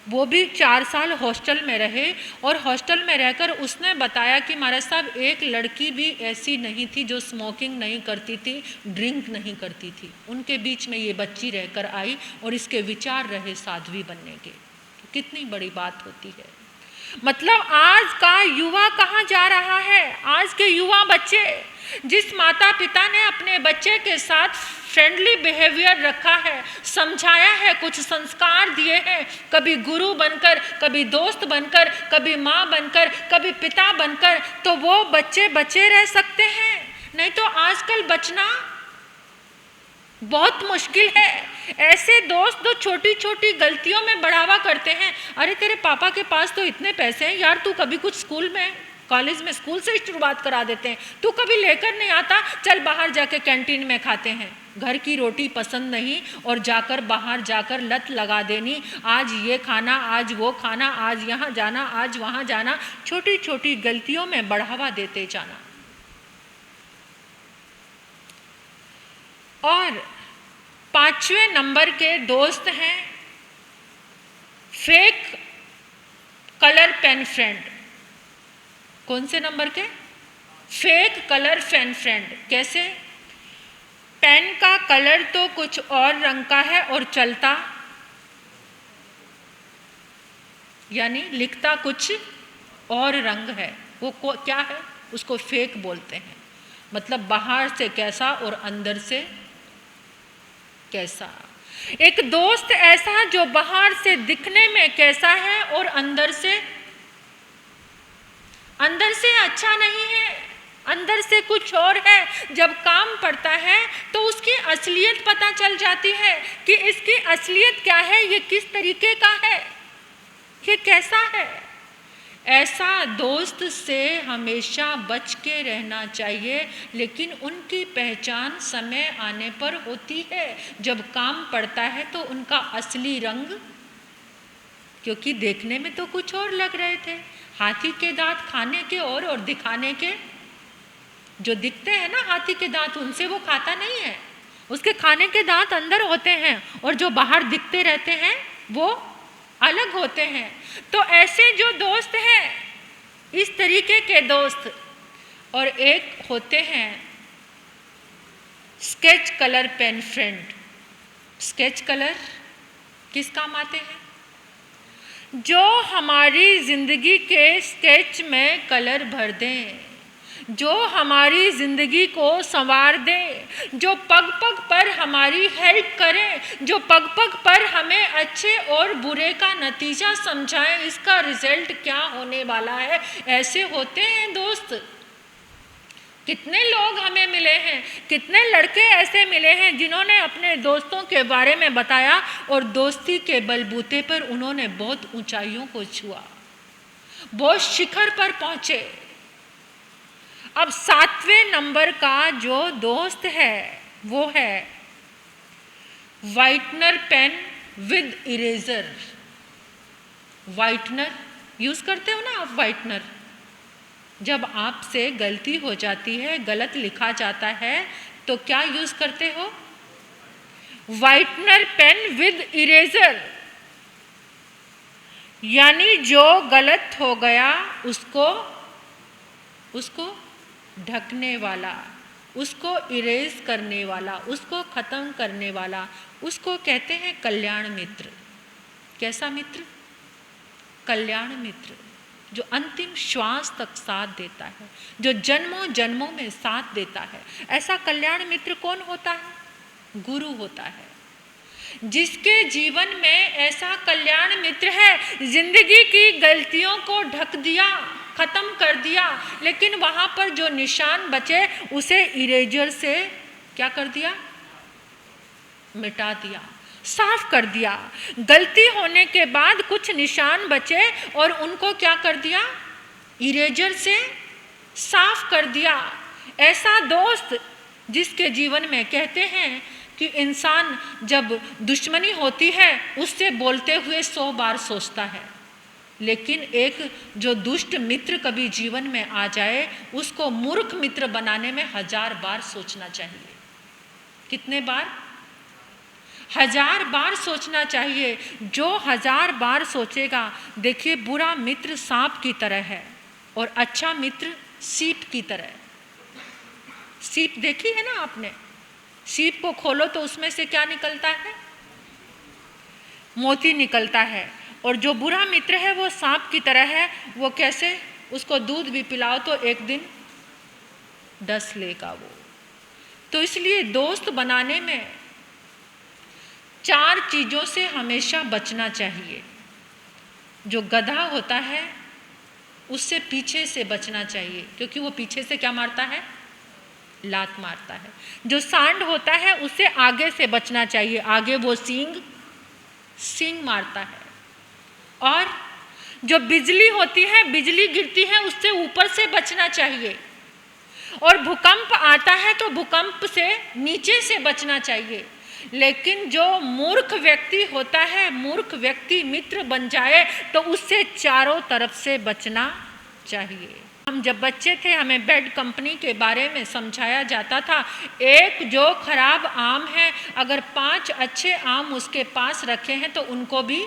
वो भी 4 साल हॉस्टल में रहे और हॉस्टल में रहकर उसने बताया कि महाराज साहब एक लड़की भी ऐसी नहीं थी जो स्मोकिंग नहीं करती थी, ड्रिंक नहीं करती थी। उनके बीच में ये बच्ची रहकर आई और इसके विचार रहे साध्वी बनने के। कितनी बड़ी बात होती है। मतलब आज का युवा कहाँ जा रहा है? आज के युवा बच्चे, जिस माता पिता ने अपने बच्चे के साथ फ्रेंडली बिहेवियर रखा है, समझाया है, कुछ संस्कार दिए हैं, कभी गुरु बनकर, कभी दोस्त बनकर, कभी माँ बनकर, कभी पिता बनकर, तो वो बच्चे बचे रह सकते हैं। नहीं तो आजकल बचना बहुत मुश्किल है। ऐसे दोस्त जो छोटी छोटी गलतियों में बढ़ावा करते हैं, अरे तेरे पापा के पास तो इतने पैसे हैं यार, तू कभी कुछ स्कूल में, कॉलेज में, स्कूल से ही शुरुआत करा देते हैं, तू कभी लेकर नहीं आता, चल बाहर जाके कैंटीन में खाते हैं। घर की रोटी पसंद नहीं और जाकर बाहर जाकर लत लगा देनी, आज ये खाना, आज वो खाना, आज यहाँ जाना, आज वहाँ जाना, छोटी छोटी गलतियों में बढ़ावा देते जाना। और 5वें नंबर के दोस्त हैं फेक कलर पेन फ्रेंड। कौन से नंबर के? Fake colour pen friend. कैसे? पेन का कलर तो कुछ और रंग का है और चलता, यानी लिखता कुछ और रंग है, वो क्या है? उसको फेक बोलते हैं। मतलब बाहर से कैसा और अंदर से कैसा। एक दोस्त ऐसा जो बाहर से दिखने में कैसा है और अंदर से अच्छा नहीं है, अंदर से कुछ और है। जब काम पड़ता है तो उसकी असलियत पता चल जाती है कि इसकी असलियत क्या है, ये किस तरीके का है, ये कैसा है। ऐसा दोस्त से हमेशा बच के रहना चाहिए, लेकिन उनकी पहचान समय आने पर होती है। जब काम पड़ता है तो उनका असली रंग, क्योंकि देखने में तो कुछ और लग रहे थे। हाथी के दांत खाने के और दिखाने के, जो दिखते हैं ना हाथी के दांत, उनसे वो खाता नहीं है, उसके खाने के दांत अंदर होते हैं, और जो बाहर दिखते रहते हैं वो अलग होते हैं। तो ऐसे जो दोस्त हैं, इस तरीके के दोस्त। और एक होते हैं sketch colour pen friend. Sketch colour किस काम आते हैं? जो हमारी जिंदगी के स्केच में कलर भर दें, जो हमारी ज़िंदगी को संवार दें, जो पग पग पर हमारी हेल्प करें, जो पग पग पर हमें अच्छे और बुरे का नतीजा समझाएं, इसका रिजल्ट क्या होने वाला है। ऐसे होते हैं दोस्त। कितने लोग हमें मिले हैं, कितने लड़के ऐसे मिले हैं जिन्होंने अपने दोस्तों के बारे में बताया और दोस्ती के बलबूते पर उन्होंने बहुत ऊंचाइयों को छुआ, बहुत शिखर पर पहुंचे। अब 7वें नंबर का जो दोस्त है वो है whitener pen with eraser. Whitener use करते हो ना आप? व्हाइटनर, जब आपसे गलती हो जाती है, गलत लिखा जाता है, तो क्या यूज करते हो? Whitener pen with eraser. यानी जो गलत हो गया उसको ढकने वाला, उसको इरेज करने वाला, उसको खत्म करने वाला, उसको कहते हैं कल्याण मित्र। कैसा मित्र? कल्याण मित्र, जो अंतिम श्वास तक साथ देता है, जो जन्मों जन्मों में साथ देता है। ऐसा कल्याण मित्र कौन होता है? गुरु होता है। जिसके जीवन में ऐसा कल्याण मित्र है, जिंदगी की गलतियों को ढक दिया, खत्म कर दिया, लेकिन वहां पर जो निशान बचे उसे इरेजर से क्या कर दिया? मिटा दिया, साफ कर दिया। गलती होने के बाद कुछ निशान बचे और उनको क्या कर दिया? इरेजर से साफ कर दिया। ऐसा दोस्त जिसके जीवन में कहते हैं कि इंसान जब दुश्मनी होती है उससे बोलते हुए 100 बार सोचता है, लेकिन एक जो दुष्ट मित्र कभी जीवन में आ जाए उसको मूर्ख मित्र बनाने में 1000 बार सोचना चाहिए। कितने बार? 1000 बार सोचना चाहिए। जो 1000 बार सोचेगा, देखिए बुरा मित्र सांप की तरह है और अच्छा मित्र सीप की तरह। सीप देखी है ना आपने? सीप को खोलो तो उसमें से क्या निकलता है? मोती निकलता है। और जो बुरा मित्र है वो सांप की तरह है। वो कैसे? उसको दूध भी पिलाओ तो एक दिन डस लेगा वो। तो इसलिए दोस्त बनाने में 4 चीज़ों से हमेशा बचना चाहिए। जो गधा होता है उससे पीछे से बचना चाहिए, क्योंकि वो पीछे से क्या मारता है? लात मारता है। जो सांड होता है उससे आगे से बचना चाहिए, आगे वो सींग मारता है। और जो बिजली होती है, बिजली गिरती है, उससे ऊपर से बचना चाहिए। और भूकंप आता है तो भूकंप से नीचे से बचना चाहिए। लेकिन जो मूर्ख व्यक्ति होता है, मूर्ख व्यक्ति मित्र बन जाए तो उससे चारों तरफ से बचना चाहिए। हम जब बच्चे थे हमें बैड कंपनी के बारे में समझाया जाता था। एक जो खराब आम है, अगर 5 अच्छे आम उसके पास रखे हैं तो उनको भी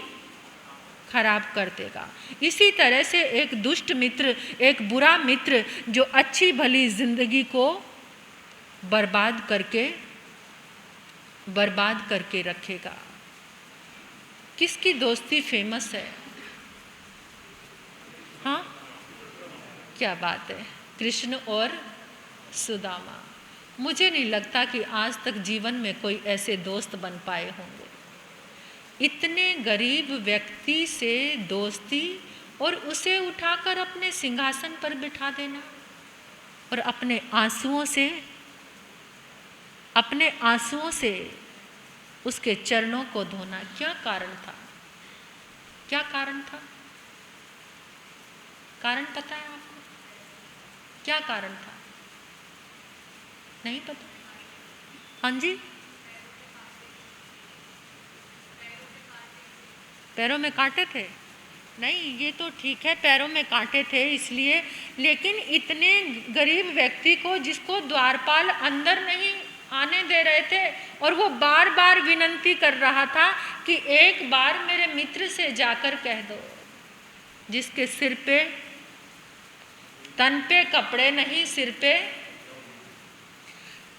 खराब कर देगा। इसी तरह से एक दुष्ट मित्र, एक बुरा मित्र जो अच्छी भली जिंदगी को बर्बाद करके रखेगा। किसकी दोस्ती फेमस है? हाँ, क्या बात है, कृष्ण और सुदामा। मुझे नहीं लगता कि आज तक जीवन में कोई ऐसे दोस्त बन पाए होंगे। इतने गरीब व्यक्ति से दोस्ती और उसे उठाकर अपने सिंहासन पर बिठा देना और अपने आंसुओं से उसके चरणों को धोना। क्या कारण था? क्या कारण था? कारण पता है आपको? क्या कारण था? नहीं पता? हाँ जी, पैरों में कांटे थे? नहीं, ये तो ठीक है, पैरों में कांटे थे इसलिए, लेकिन इतने गरीब व्यक्ति को, जिसको द्वारपाल अंदर नहीं आने दे रहे थे और वो बार बार विनंती कर रहा था कि एक बार मेरे मित्र से जाकर कह दो, जिसके सिर पे, तन पे कपड़े नहीं, सिर पे,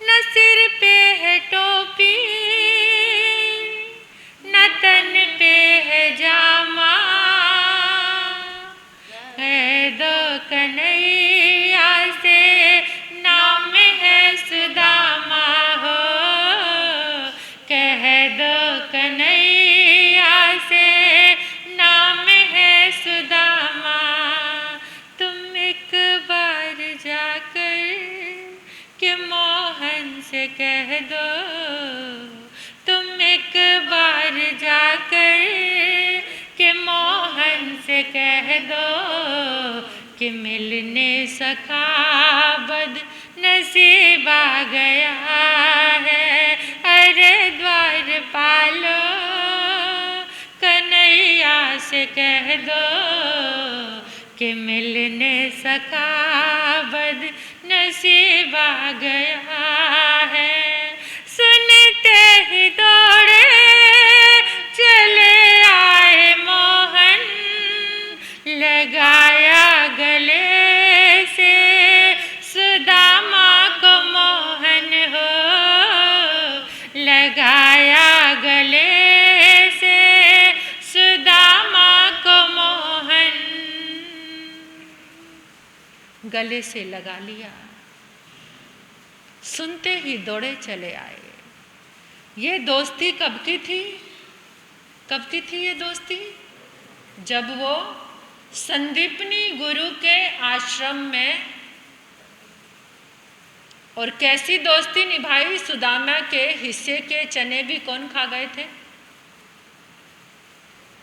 न सिर पे है टोपी न तन पे है जामा, है दो कन्हैया से नाम है सुदामा हो, कह दो कन्हैया से नाम है सुदामा। तुम एक बार जाकर के मोहन से कह दो, तुम एक बार जाकर के मोहन से कह दो कि मिलने सखा बद नसीब आ गया है। अरे द्वार पालो कन्हैया से कह दो कि मिलने सखा बद नसीब आ गया है। सुनते ही दौड़े चले आए मोहन, लगाया गले से सुदामा को मोहन हो, लगाया गले से सुदामा को मोहन, गले से लगा लिया। सुनते ही दौड़े चले आए। ये दोस्ती कब की थी? कब की थी ये दोस्ती? जब वो संदीपनी गुरु के आश्रम में, और कैसी दोस्ती निभाई? सुदामा के हिस्से के चने भी कौन खा गए थे?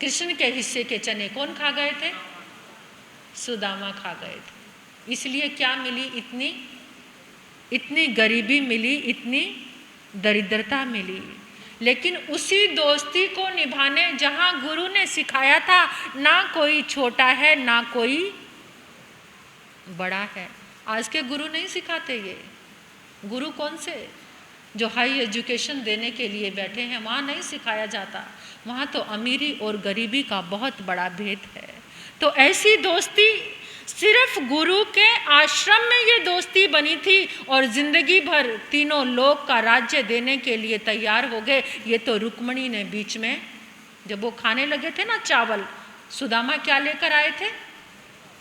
कृष्ण के हिस्से के चने कौन खा गए थे? सुदामा खा गए थे। इसलिए क्या मिली? इतनी गरीबी मिली, इतनी दरिद्रता मिली। लेकिन उसी दोस्ती को निभाने, जहाँ गुरु ने सिखाया था ना कोई छोटा है ना कोई बड़ा है। आज के गुरु नहीं सिखाते ये। गुरु कौन से? जो हाई एजुकेशन देने के लिए बैठे हैं, वहाँ नहीं सिखाया जाता। वहाँ तो अमीरी और गरीबी का बहुत बड़ा भेद है। तो ऐसी दोस्ती सिर्फ गुरु के आश्रम में ये दोस्ती बनी थी और जिंदगी भर तीनों लोक का राज्य देने के लिए तैयार हो गए। ये तो रुक्मणी ने बीच में, जब वो खाने लगे थे ना चावल, सुदामा क्या लेकर आए थे?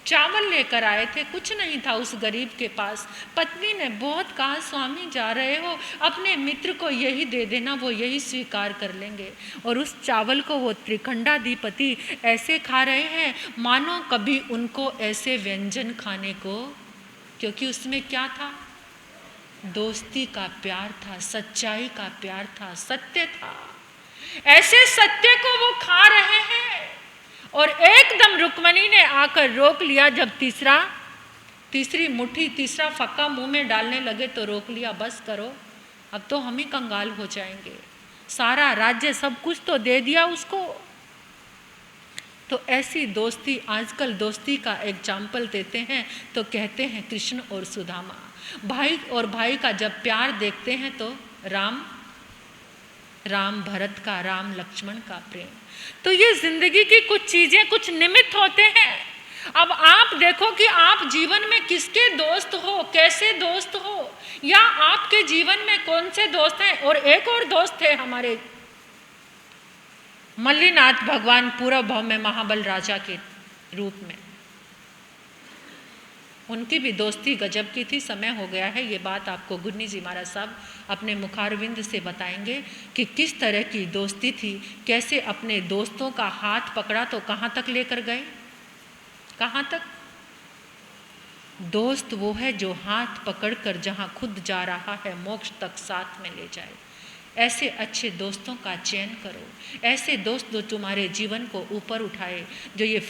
चावल लेकर आए थे। कुछ नहीं था उस गरीब के पास। पत्नी ने बहुत कहा, स्वामी जा रहे हो, अपने मित्र को यही दे देना, वो यही स्वीकार कर लेंगे। और उस चावल को वो त्रिखंडाधिपति ऐसे खा रहे हैं मानो कभी उनको ऐसे व्यंजन खाने को, क्योंकि उसमें क्या था? दोस्ती का प्यार था, सच्चाई का प्यार था, सत्य था। ऐसे सत्य को वो खा रहे हैं और एकदम रुक्मणी ने आकर रोक लिया। जब तीसरी मुट्ठी, तीसरा फक्का मुंह में डालने लगे तो रोक लिया, बस करो, अब तो हम ही कंगाल हो जाएंगे। सारा राज्य सब कुछ तो दे दिया उसको। तो ऐसी दोस्ती, आजकल दोस्ती का एग्जाम्पल देते हैं तो कहते हैं कृष्ण और सुदामा। भाई और भाई का जब प्यार देखते हैं तो राम भरत का, राम लक्ष्मण का प्रेम। तो ये जिंदगी की कुछ चीजें, कुछ निमित्त होते हैं। अब आप देखो कि आप जीवन में किसके दोस्त हो, कैसे दोस्त हो, या आपके जीवन में कौन से दोस्त हैं। और एक और दोस्त थे हमारे मल्लीनाथ भगवान पूर्व भाव में महाबल राजा के रूप में, उनकी भी दोस्ती गजब की थी। समय हो गया है, ये बात आपको गुन्नी जी महाराज साहब अपने मुखारविंद से बताएंगे कि किस तरह की दोस्ती थी, कैसे अपने दोस्तों का हाथ पकड़ा तो कहाँ तक लेकर गए, कहाँ तक। दोस्त वो है जो हाथ पकड़कर जहाँ खुद जा रहा है मोक्ष तक साथ में ले जाए। ऐसे अच्छे दोस्तों का चयन करो, ऐसे दोस्त जो तुम्हारे जीवन को ऊपर उठाए। जो ये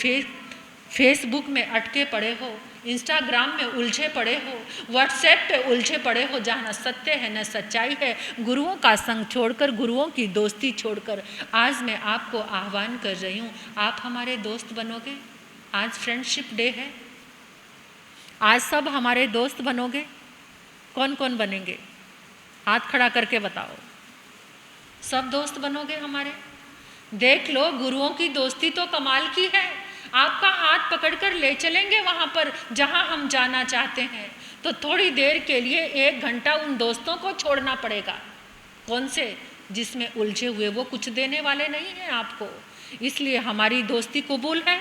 फेसबुक में अटके पड़े हो, इंस्टाग्राम में उलझे पड़े हो, व्हाट्सएप पे उलझे पड़े हो, जहाँ न सत्य है न सच्चाई है, गुरुओं का संग छोड़कर, गुरुओं की दोस्ती छोड़कर, आज मैं आपको आह्वान कर रही हूँ, आप हमारे दोस्त बनोगे। आज फ्रेंडशिप डे है, आज सब हमारे दोस्त बनोगे। कौन कौन बनेंगे, हाथ खड़ा करके बताओ। सब दोस्त बनोगे हमारे। देख लो, गुरुओं की दोस्ती तो कमाल की है। आपका हाथ पकड़कर ले चलेंगे वहाँ पर जहाँ हम जाना चाहते हैं। तो थोड़ी देर के लिए 1 घंटा उन दोस्तों को छोड़ना पड़ेगा। कौन से? जिसमें उलझे हुए, वो कुछ देने वाले नहीं हैं आपको। इसलिए हमारी दोस्ती कबूल है,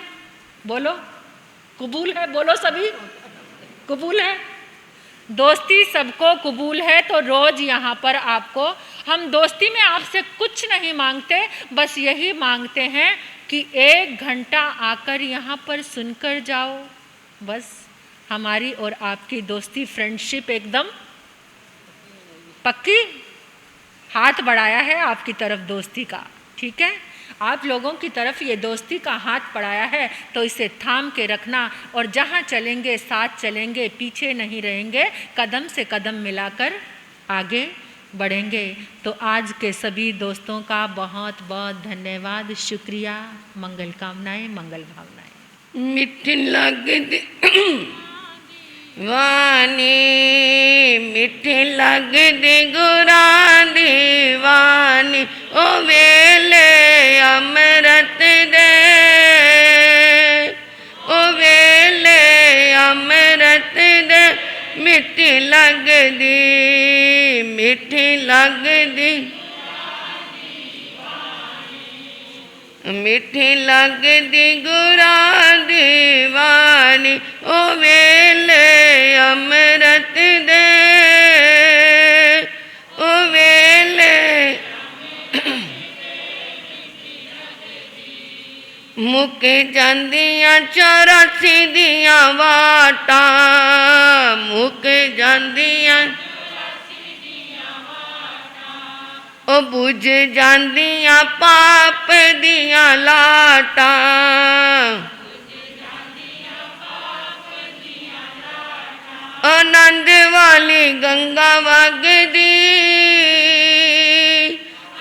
बोलो कबूल है, बोलो सभी कबूल है। दोस्ती सबको कबूल है। तो रोज यहाँ पर आपको, हम दोस्ती में आपसे कुछ नहीं मांगते, बस यही मांगते हैं कि 1 घंटा आकर यहाँ पर सुनकर जाओ। बस हमारी और आपकी दोस्ती, फ्रेंडशिप एकदम पक्की। हाथ बढ़ाया है आपकी तरफ दोस्ती का, ठीक है। आप लोगों की तरफ ये दोस्ती का हाथ बढ़ाया है, तो इसे थाम के रखना और जहाँ चलेंगे साथ चलेंगे, पीछे नहीं रहेंगे, कदम से कदम मिलाकर आगे बढ़ेंगे। तो आज के सभी दोस्तों का बहुत बहुत धन्यवाद, शुक्रिया, मंगल कामनाएं, मंगल भावनाएं। मिठ लगदी वानी, मिठ लगदी गुरां दीवानी, ओ वेले अमृत दे, ओ वेले अमृत दे, मिठ लगदी, मिठ लगदी, मिठी लगदी गुरां दीवानी, ओ वेले अमृत दे, ओ वेले मुक जांदियां 84 दियां वाटां, मुक जांदियां ओ बुझ जांदियां पाप दियां लाटां, आनंद वाली गंगा वगदी,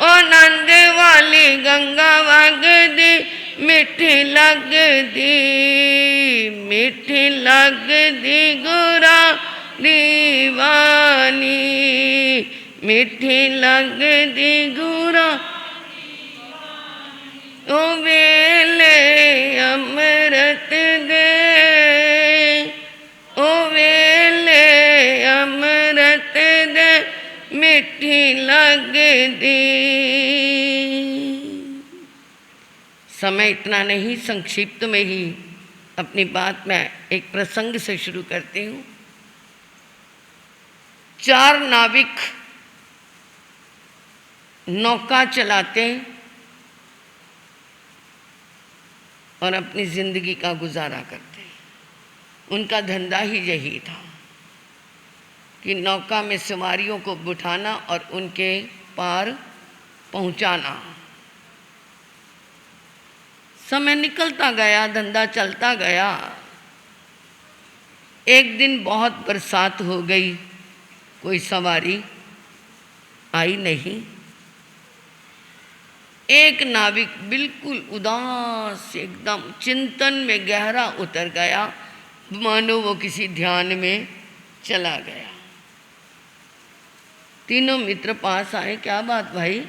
आनंद वाली गंगा वगदी, मिठी लगदी, मिठी लगदी गुरां दीवानी, मिठी लगदी गुरां, ओ वेले अमृत दे, ओ वेले अमृत दे, मिठी लगदी। समय इतना नहीं, संक्षिप्त में ही अपनी बात मैं एक प्रसंग से शुरू करती हूँ। 4 नाविक नौका चलाते और अपनी जिंदगी का गुजारा करते। उनका धंधा ही यही था कि नौका में सवारियों को बिठाना और उनके पार पहुंचाना। समय निकलता गया, धंधा चलता गया। एक दिन बहुत बरसात हो गई, कोई सवारी आई नहीं। एक नाविक बिल्कुल उदास, एकदम चिंतन में गहरा उतर गया, मानो वो किसी ध्यान में चला गया। तीनों मित्र पास आए, क्या बात भाई,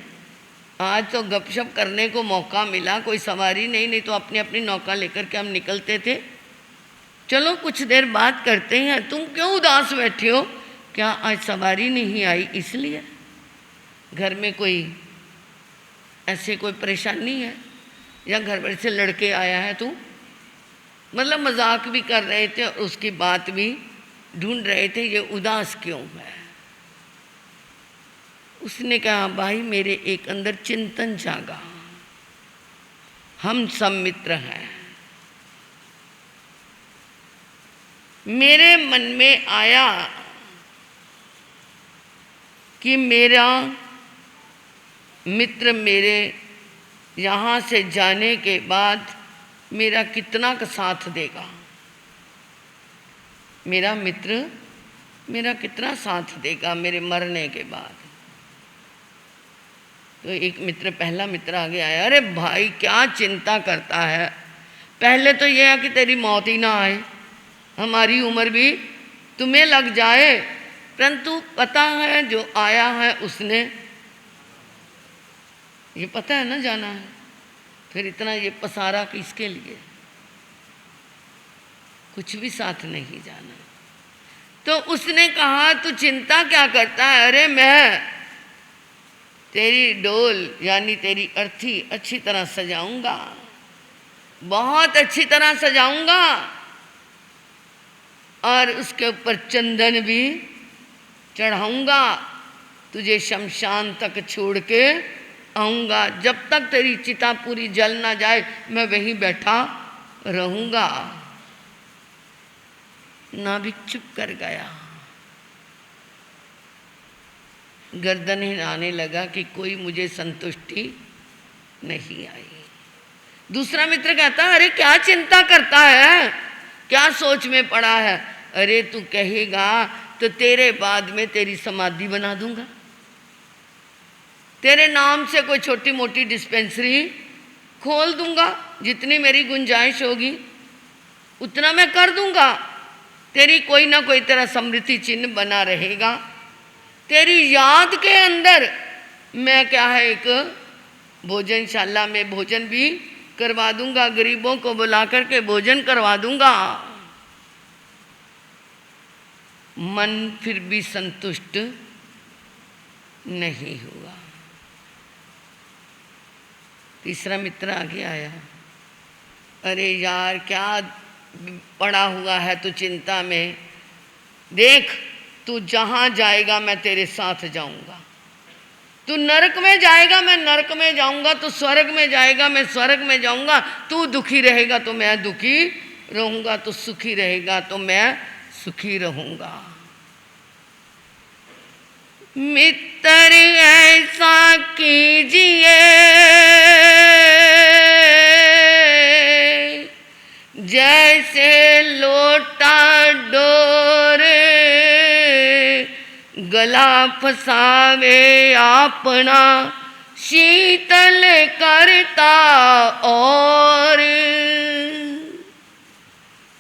आज तो गपशप करने को मौका मिला, कोई सवारी नहीं, नहीं तो अपनी अपनी नौका लेकर के हम निकलते थे। चलो कुछ देर बात करते हैं। तुम क्यों उदास बैठे हो? क्या आज सवारी नहीं आई इसलिए? घर में कोई ऐसे कोई परेशानी है, या घर पर से लड़के आया है तू? मतलब मजाक भी कर रहे थे और उसकी बात भी ढूंढ रहे थे, ये उदास क्यों है। उसने कहा, भाई मेरे एक अंदर चिंतन जागा, हम सब मित्र हैं। मेरे मन में आया कि मेरा मित्र मेरे यहाँ से जाने के बाद मेरा कितना का साथ देगा, मेरा मित्र मेरा कितना साथ देगा मेरे मरने के बाद। तो एक मित्र, पहला मित्र आगे आया, अरे भाई क्या चिंता करता है, पहले तो यह है कि तेरी मौत ही ना आए, हमारी उम्र भी तुम्हें लग जाए, परंतु पता है जो आया है उसने, ये पता है ना जाना है, फिर इतना ये पसारा किसके लिए, कुछ भी साथ नहीं जाना। तो उसने कहा, तू चिंता क्या करता है? अरे मैं तेरी डोल यानी तेरी अर्थी अच्छी तरह सजाऊंगा, बहुत अच्छी तरह सजाऊंगा, और उसके ऊपर चंदन भी चढ़ाऊंगा, तुझे शमशान तक छोड़ के आऊँगा, जब तक तेरी चिता पूरी जल ना जाए मैं वहीं बैठा रहूँगा। नाविक चुप कर गया, गर्दन हिलाने लगा कि कोई मुझे संतुष्टि नहीं आई। दूसरा मित्र कहता, अरे क्या चिंता करता है, क्या सोच में पड़ा है? अरे तू कहेगा तो तेरे बाद में तेरी समाधि बना दूंगा, तेरे नाम से कोई छोटी मोटी डिस्पेंसरी खोल दूंगा, जितनी मेरी गुंजाइश होगी उतना मैं कर दूंगा, तेरी कोई ना कोई तेरा स्मृति चिन्ह बना रहेगा, तेरी याद के अंदर मैं क्या है एक भोजनशाला में भोजन भी करवा दूंगा, गरीबों को बुला करके भोजन करवा दूंगा। मन फिर भी संतुष्ट नहीं हुआ। तीसरा मित्र आगे आया, अरे यार क्या पड़ा हुआ है तू चिंता में, देख तू जहाँ जाएगा मैं तेरे साथ जाऊंगा, तू नरक में जाएगा मैं नरक में जाऊंगा, तू स्वर्ग में जाएगा मैं स्वर्ग में जाऊंगा, तू दुखी रहेगा तो मैं दुखी रहूंगा, तू सुखी रहेगा तो मैं सुखी रहूंगा। मित्र ऐसा कीजिए जैसे लोटा डोर, गला फसावे अपना शीतल करता और।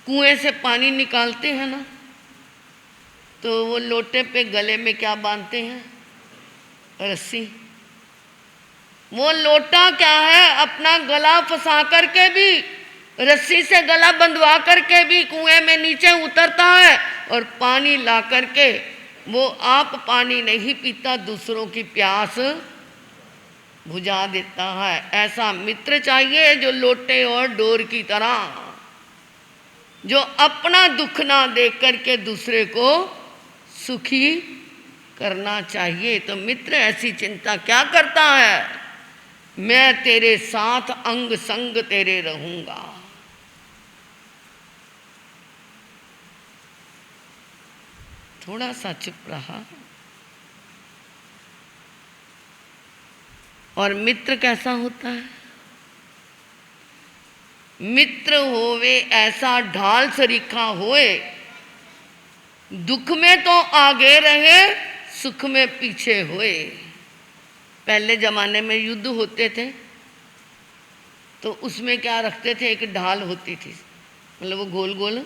कुएं से पानी निकालते हैं ना, तो वो लोटे पे गले में क्या बांधते हैं? रस्सी। वो लोटा क्या है, अपना गला फंसा करके भी, रस्सी से गला बंधवा करके भी कुएं में नीचे उतरता है और पानी ला करके वो आप पानी नहीं पीता, दूसरों की प्यास बुझा देता है। ऐसा मित्र चाहिए जो लोटे और डोर की तरह, जो अपना दुख ना देख करके दूसरे को सुखी करना चाहिए। तो मित्र ऐसी चिंता क्या करता है, मैं तेरे साथ अंग संग तेरे रहूंगा। थोड़ा सा चुप रहा। और मित्र कैसा होता है? मित्र होवे ऐसा ढाल सरीखा होए, दुख में तो आगे रहे, सुख में पीछे होए। पहले जमाने में युद्ध होते थे तो उसमें क्या रखते थे, एक ढाल होती थी, मतलब वो गोल गोल,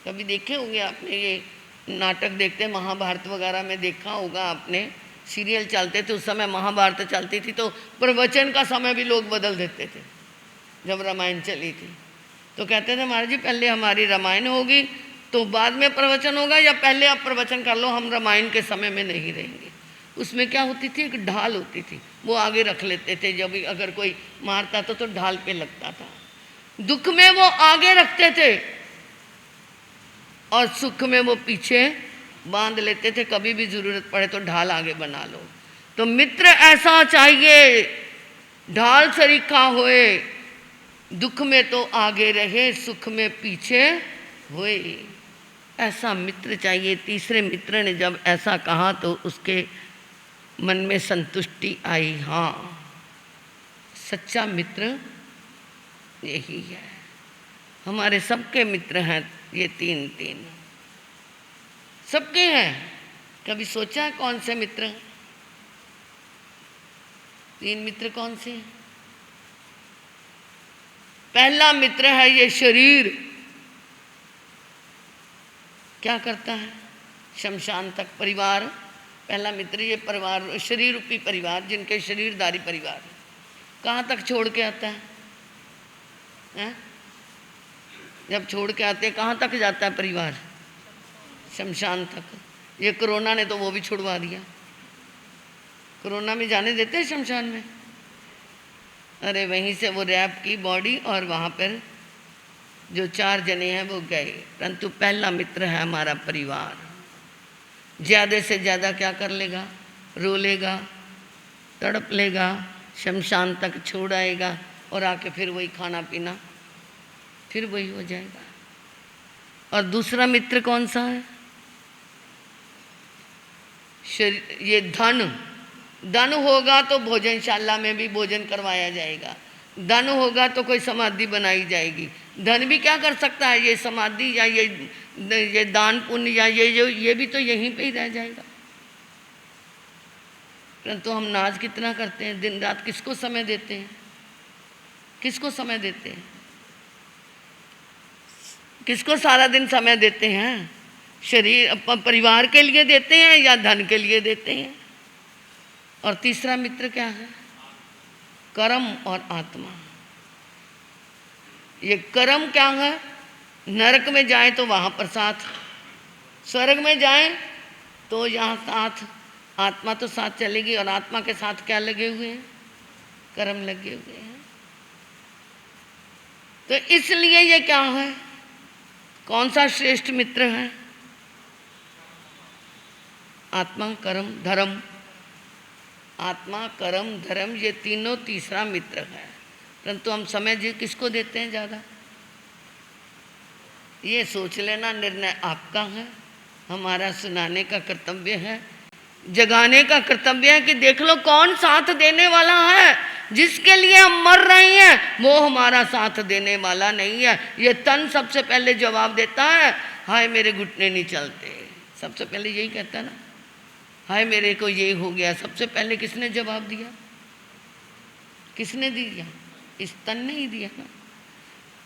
कभी देखे होंगे आपने, ये नाटक देखते, महाभारत वगैरह में देखा होगा आपने, सीरियल चलते थे उस समय, महाभारत चलती थी, तो प्रवचन का समय भी लोग बदल देते थे। जब रामायण चली थी तो कहते थे महाराज जी पहले हमारी रामायण होगी तो बाद में प्रवचन होगा, या पहले आप प्रवचन कर लो, हम रामायण के समय में नहीं रहेंगे। उसमें क्या होती थी, एक ढाल होती थी, वो आगे रख लेते थे। जब अगर कोई मारता था तो ढाल पे लगता था। दुख में वो आगे रखते थे और सुख में वो पीछे बांध लेते थे। कभी भी जरूरत पड़े तो ढाल आगे बना लो। तो मित्र ऐसा चाहिए, ढाल सरीखा होए, दुख में तो आगे रहे, सुख में पीछे होए, ऐसा मित्र चाहिए। तीसरे मित्र ने जब ऐसा कहा तो उसके मन में संतुष्टि आई। हाँ, सच्चा मित्र यही है। हमारे सबके मित्र हैं ये तीन तीन, सबके हैं। कभी सोचा है कौन से मित्र हैं? तीन मित्र कौन से हैं? पहला मित्र है ये शरीर, क्या करता है? शमशान तक। परिवार, पहला मित्र ये परिवार, शरीर रूपी परिवार, जिनके शरीरधारी परिवार, कहाँ तक छोड़ के आता है? जब छोड़ के आते हैं कहाँ तक जाता है परिवार? शमशान तक। ये कोरोना ने तो वो भी छुड़वा दिया। कोरोना में जाने देते हैं शमशान में? अरे वहीं से वो रैप की बॉडी और वहाँ पर जो 4 जने हैं वो गए। परंतु पहला मित्र है हमारा परिवार। ज़्यादा से ज़्यादा क्या कर लेगा? रो लेगा, तड़प लेगा, शमशान तक छोड़ आएगा और आके फिर वही खाना पीना, फिर वही हो जाएगा। और दूसरा मित्र कौन सा है? ये धन। धन होगा तो भोजनशाला में भी भोजन करवाया जाएगा। धन होगा तो कोई समाधि बनाई जाएगी। धन भी क्या कर सकता है? ये समाधि या ये दान पुण्य या ये भी तो यहीं पे ही रह जाएगा। परंतु हम नाज कितना करते हैं, दिन रात किसको समय देते हैं? किसको समय देते हैं? किसको सारा दिन समय देते हैं? शरीर परिवार के लिए देते हैं या धन के लिए देते हैं? और तीसरा मित्र क्या है? कर्म और आत्मा। ये कर्म क्या है? नरक में जाए तो वहाँ पर साथ, स्वर्ग में जाए तो यहाँ साथ, आत्मा तो साथ चलेगी। और आत्मा के साथ क्या लगे हुए हैं? कर्म लगे हुए हैं। तो इसलिए ये क्या है? कौन सा श्रेष्ठ मित्र है? आत्मा, कर्म, धर्म। आत्मा, कर्म, धर्म, ये तीनों तीसरा मित्र है। परंतु हम समय जी किसको देते हैं ज़्यादा? ये सोच लेना, निर्णय आपका है। हमारा सुनाने का कर्तव्य है, जगाने का कर्तव्य है कि देख लो कौन साथ देने वाला है। जिसके लिए हम मर रहे हैं वो हमारा साथ देने वाला नहीं है। ये तन सबसे पहले जवाब देता है, हाय मेरे घुटने नहीं चलते। सबसे पहले यही कहता है ना, हाय मेरे को ये हो गया। सबसे पहले किसने जवाब दिया? किसने दिया? इस तन ने ही दिया ना।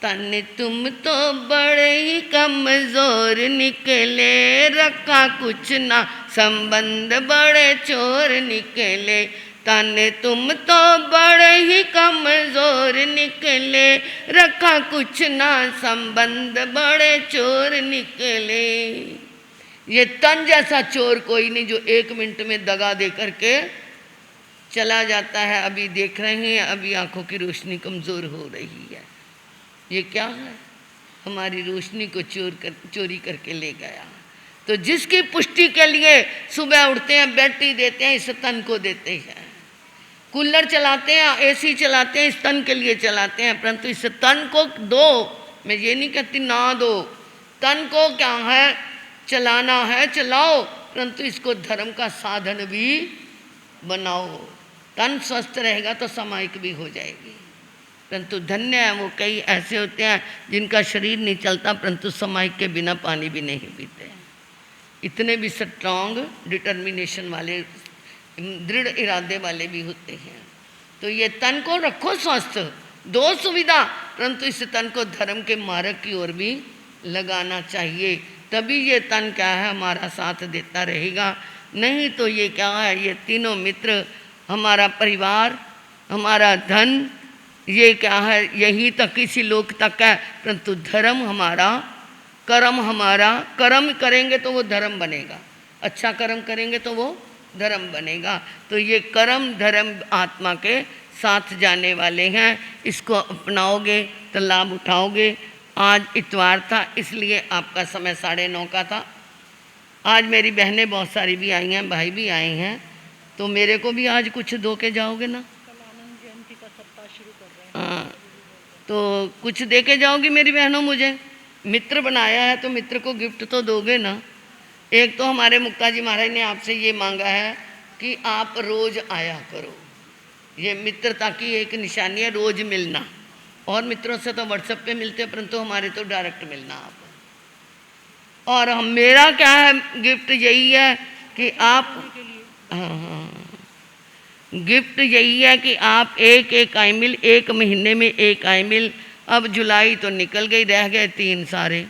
तन तुम तो बड़े ही कमजोर निकले, रखा कुछ ना संबंध बड़े चोर निकले। तन तुम तो बड़े ही कमजोर निकले, रखा कुछ ना संबंध बड़े चोर निकले। ये तन जैसा चोर कोई नहीं जो 1 मिनट में दगा दे करके चला जाता है। अभी देख रहे हैं, अभी आंखों की रोशनी कमज़ोर हो रही है। ये क्या है? हमारी रोशनी को चोरी करके ले गया। तो जिसकी पुष्टि के लिए सुबह उठते हैं, बैटरी देते हैं, इस तन को देते हैं। कूलर चलाते हैं, एसी चलाते हैं, इस तन के लिए चलाते हैं। परंतु इस तन को दो, मैं ये नहीं कहती ना दो। तन को क्या है? चलाना है, चलाओ, परंतु इसको धर्म का साधन भी बनाओ। तन स्वस्थ रहेगा तो सामायिक भी हो जाएगी। परंतु धन्य है वो कई ऐसे होते हैं जिनका शरीर नहीं चलता परंतु सामायिक के बिना पानी भी नहीं पीते। इतने भी स्ट्रॉन्ग डिटर्मिनेशन वाले, दृढ़ इरादे वाले भी होते हैं। तो ये तन को रखो स्वस्थ, दो सुविधा, परंतु इस तन को धर्म के मार्ग की ओर भी लगाना चाहिए। तभी ये तन क्या है? हमारा साथ देता रहेगा। नहीं तो ये क्या है, ये तीनों मित्र, हमारा परिवार, हमारा धन, ये क्या है, यही तक इसी लोक तक है। परंतु धर्म हमारा, कर्म हमारा, कर्म करेंगे तो वो धर्म बनेगा, अच्छा कर्म करेंगे तो वो धर्म बनेगा। तो ये कर्म धर्म आत्मा के साथ जाने वाले हैं, इसको अपनाओगे तो लाभ उठाओगे। आज इतवार था इसलिए आपका समय 9:30 का था। आज मेरी बहनें बहुत सारी भी आई हैं, भाई भी आए हैं, तो मेरे को भी आज कुछ दो के जाओगे ना? हाँ, तो कुछ दे के जाओगी मेरी बहनों मुझे? मित्र बनाया है तो मित्र को गिफ्ट तो दोगे ना। एक तो हमारे मुक्ता जी महाराज ने आपसे ये मांगा है कि आप रोज आया करो, ये मित्रता की एक निशानी है, रोज मिलना। और मित्रों से तो व्हाट्सएप पे मिलते हैं, परंतु हमारे तो डायरेक्ट मिलना आप। और हम, मेरा क्या है गिफ्ट, यही है कि आप, हाँ, गिफ्ट यही है कि आप एक आई मिल, 1 महीने में 1 आई मिल, अब जुलाई तो निकल गई, रह गए 3 सारे,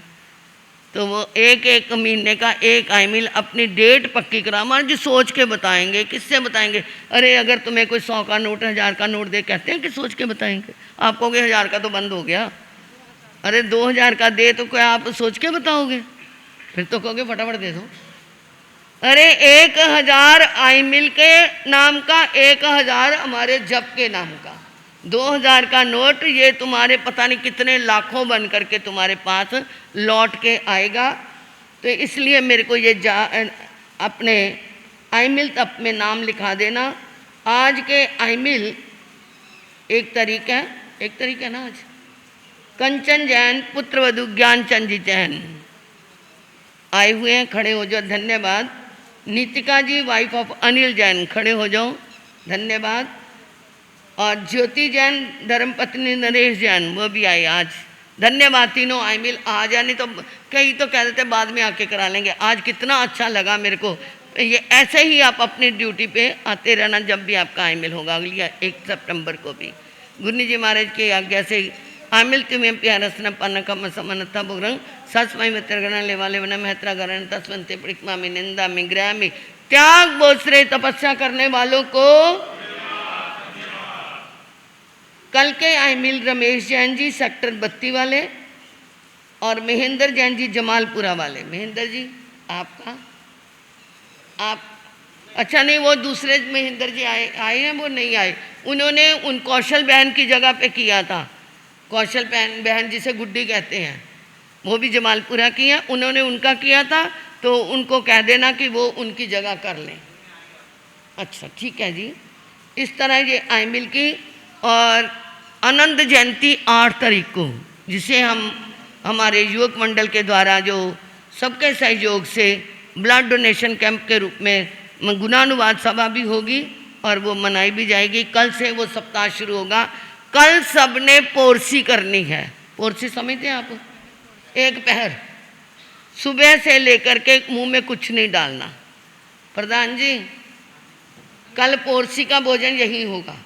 तो वो 1 महीने का 1 आई मिल अपनी डेट पक्की करा। मान जी सोच के बताएंगे, किससे बताएंगे? अरे अगर तुम्हें कोई 100 का नोट, 1000 का नोट दे, कहते हैं कि सोच के बताएंगे? आप कहोगे 1000 का तो बंद हो गया, अरे 2000 का दे तो क्या आप सोच के बताओगे? फिर तो कहोगे फटाफट दे दो। अरे 1000 आई मिल के नाम का, 1000 हमारे जप के नाम का, 2000 का नोट, ये तुम्हारे पता नहीं कितने लाखों बन करके तुम्हारे पास लौट के आएगा। तो इसलिए मेरे को ये अपने आई मिल तप में नाम लिखा देना। आज के आई मिल 1 तारीख है, 1 तारीख है ना आज। कंचन जैन पुत्रवधु ज्ञानचंद जी जैन आए हुए हैं, खड़े हो जाओ, धन्यवाद। नीतिका जी वाइफ ऑफ अनिल जैन, खड़े हो जाओ, धन्यवाद। और ज्योति जैन धर्मपत्नी नरेश जैन, वो भी आए आज, धन्यवाद। तीनों आई मिल आ जाने, तो कई तो कह देते बाद में आके करा लेंगे। आज कितना अच्छा लगा मेरे को। ये ऐसे ही आप अपनी ड्यूटी पे आते रहना, जब भी आपका आई मिल होगा, अगली 1 सितंबर को भी गुरनी जी महाराज की आज्ञा से आमिल तुम्हें प्यारसन पन्न कम समन्था बुग्रंग सस्मय मित्रगण लेवाले वन महत्रा गरण तस्वंते परिक्रमा में निंदा में ग्रह में त्याग बोसरे तपस्या करने वालों को। कल के आई मिल रमेश जैन जी सेक्टर 32 वाले और महेंद्र जैन जी जमालपुरा वाले। महेंद्र जी आपका, आप अच्छा नहीं, वो दूसरे महेंद्र जी आए हैं, वो नहीं आए। उन्होंने उन कौशल बहन की जगह पे किया था। कौशल बहन जिसे गुड्डी कहते हैं, वो भी जमालपुरा की है, उन्होंने उनका किया था, तो उनको कह देना कि वो उनकी जगह कर लें। अच्छा ठीक है जी। इस तरह ये आई मिल की। और आनंद जयंती 8 तारीख को, जिसे हम हमारे युवक मंडल के द्वारा जो सबके सहयोग से ब्लड डोनेशन कैंप के रूप में गुणानुवाद सभा भी होगी और वो मनाई भी जाएगी। कल से वो सप्ताह शुरू होगा। कल सबने पोरसी करनी है। पोरसी समझते हैं आप? 1 पहर सुबह से लेकर के मुंह में कुछ नहीं डालना। प्रधान जी कल पोरसी का भोजन यही होगा।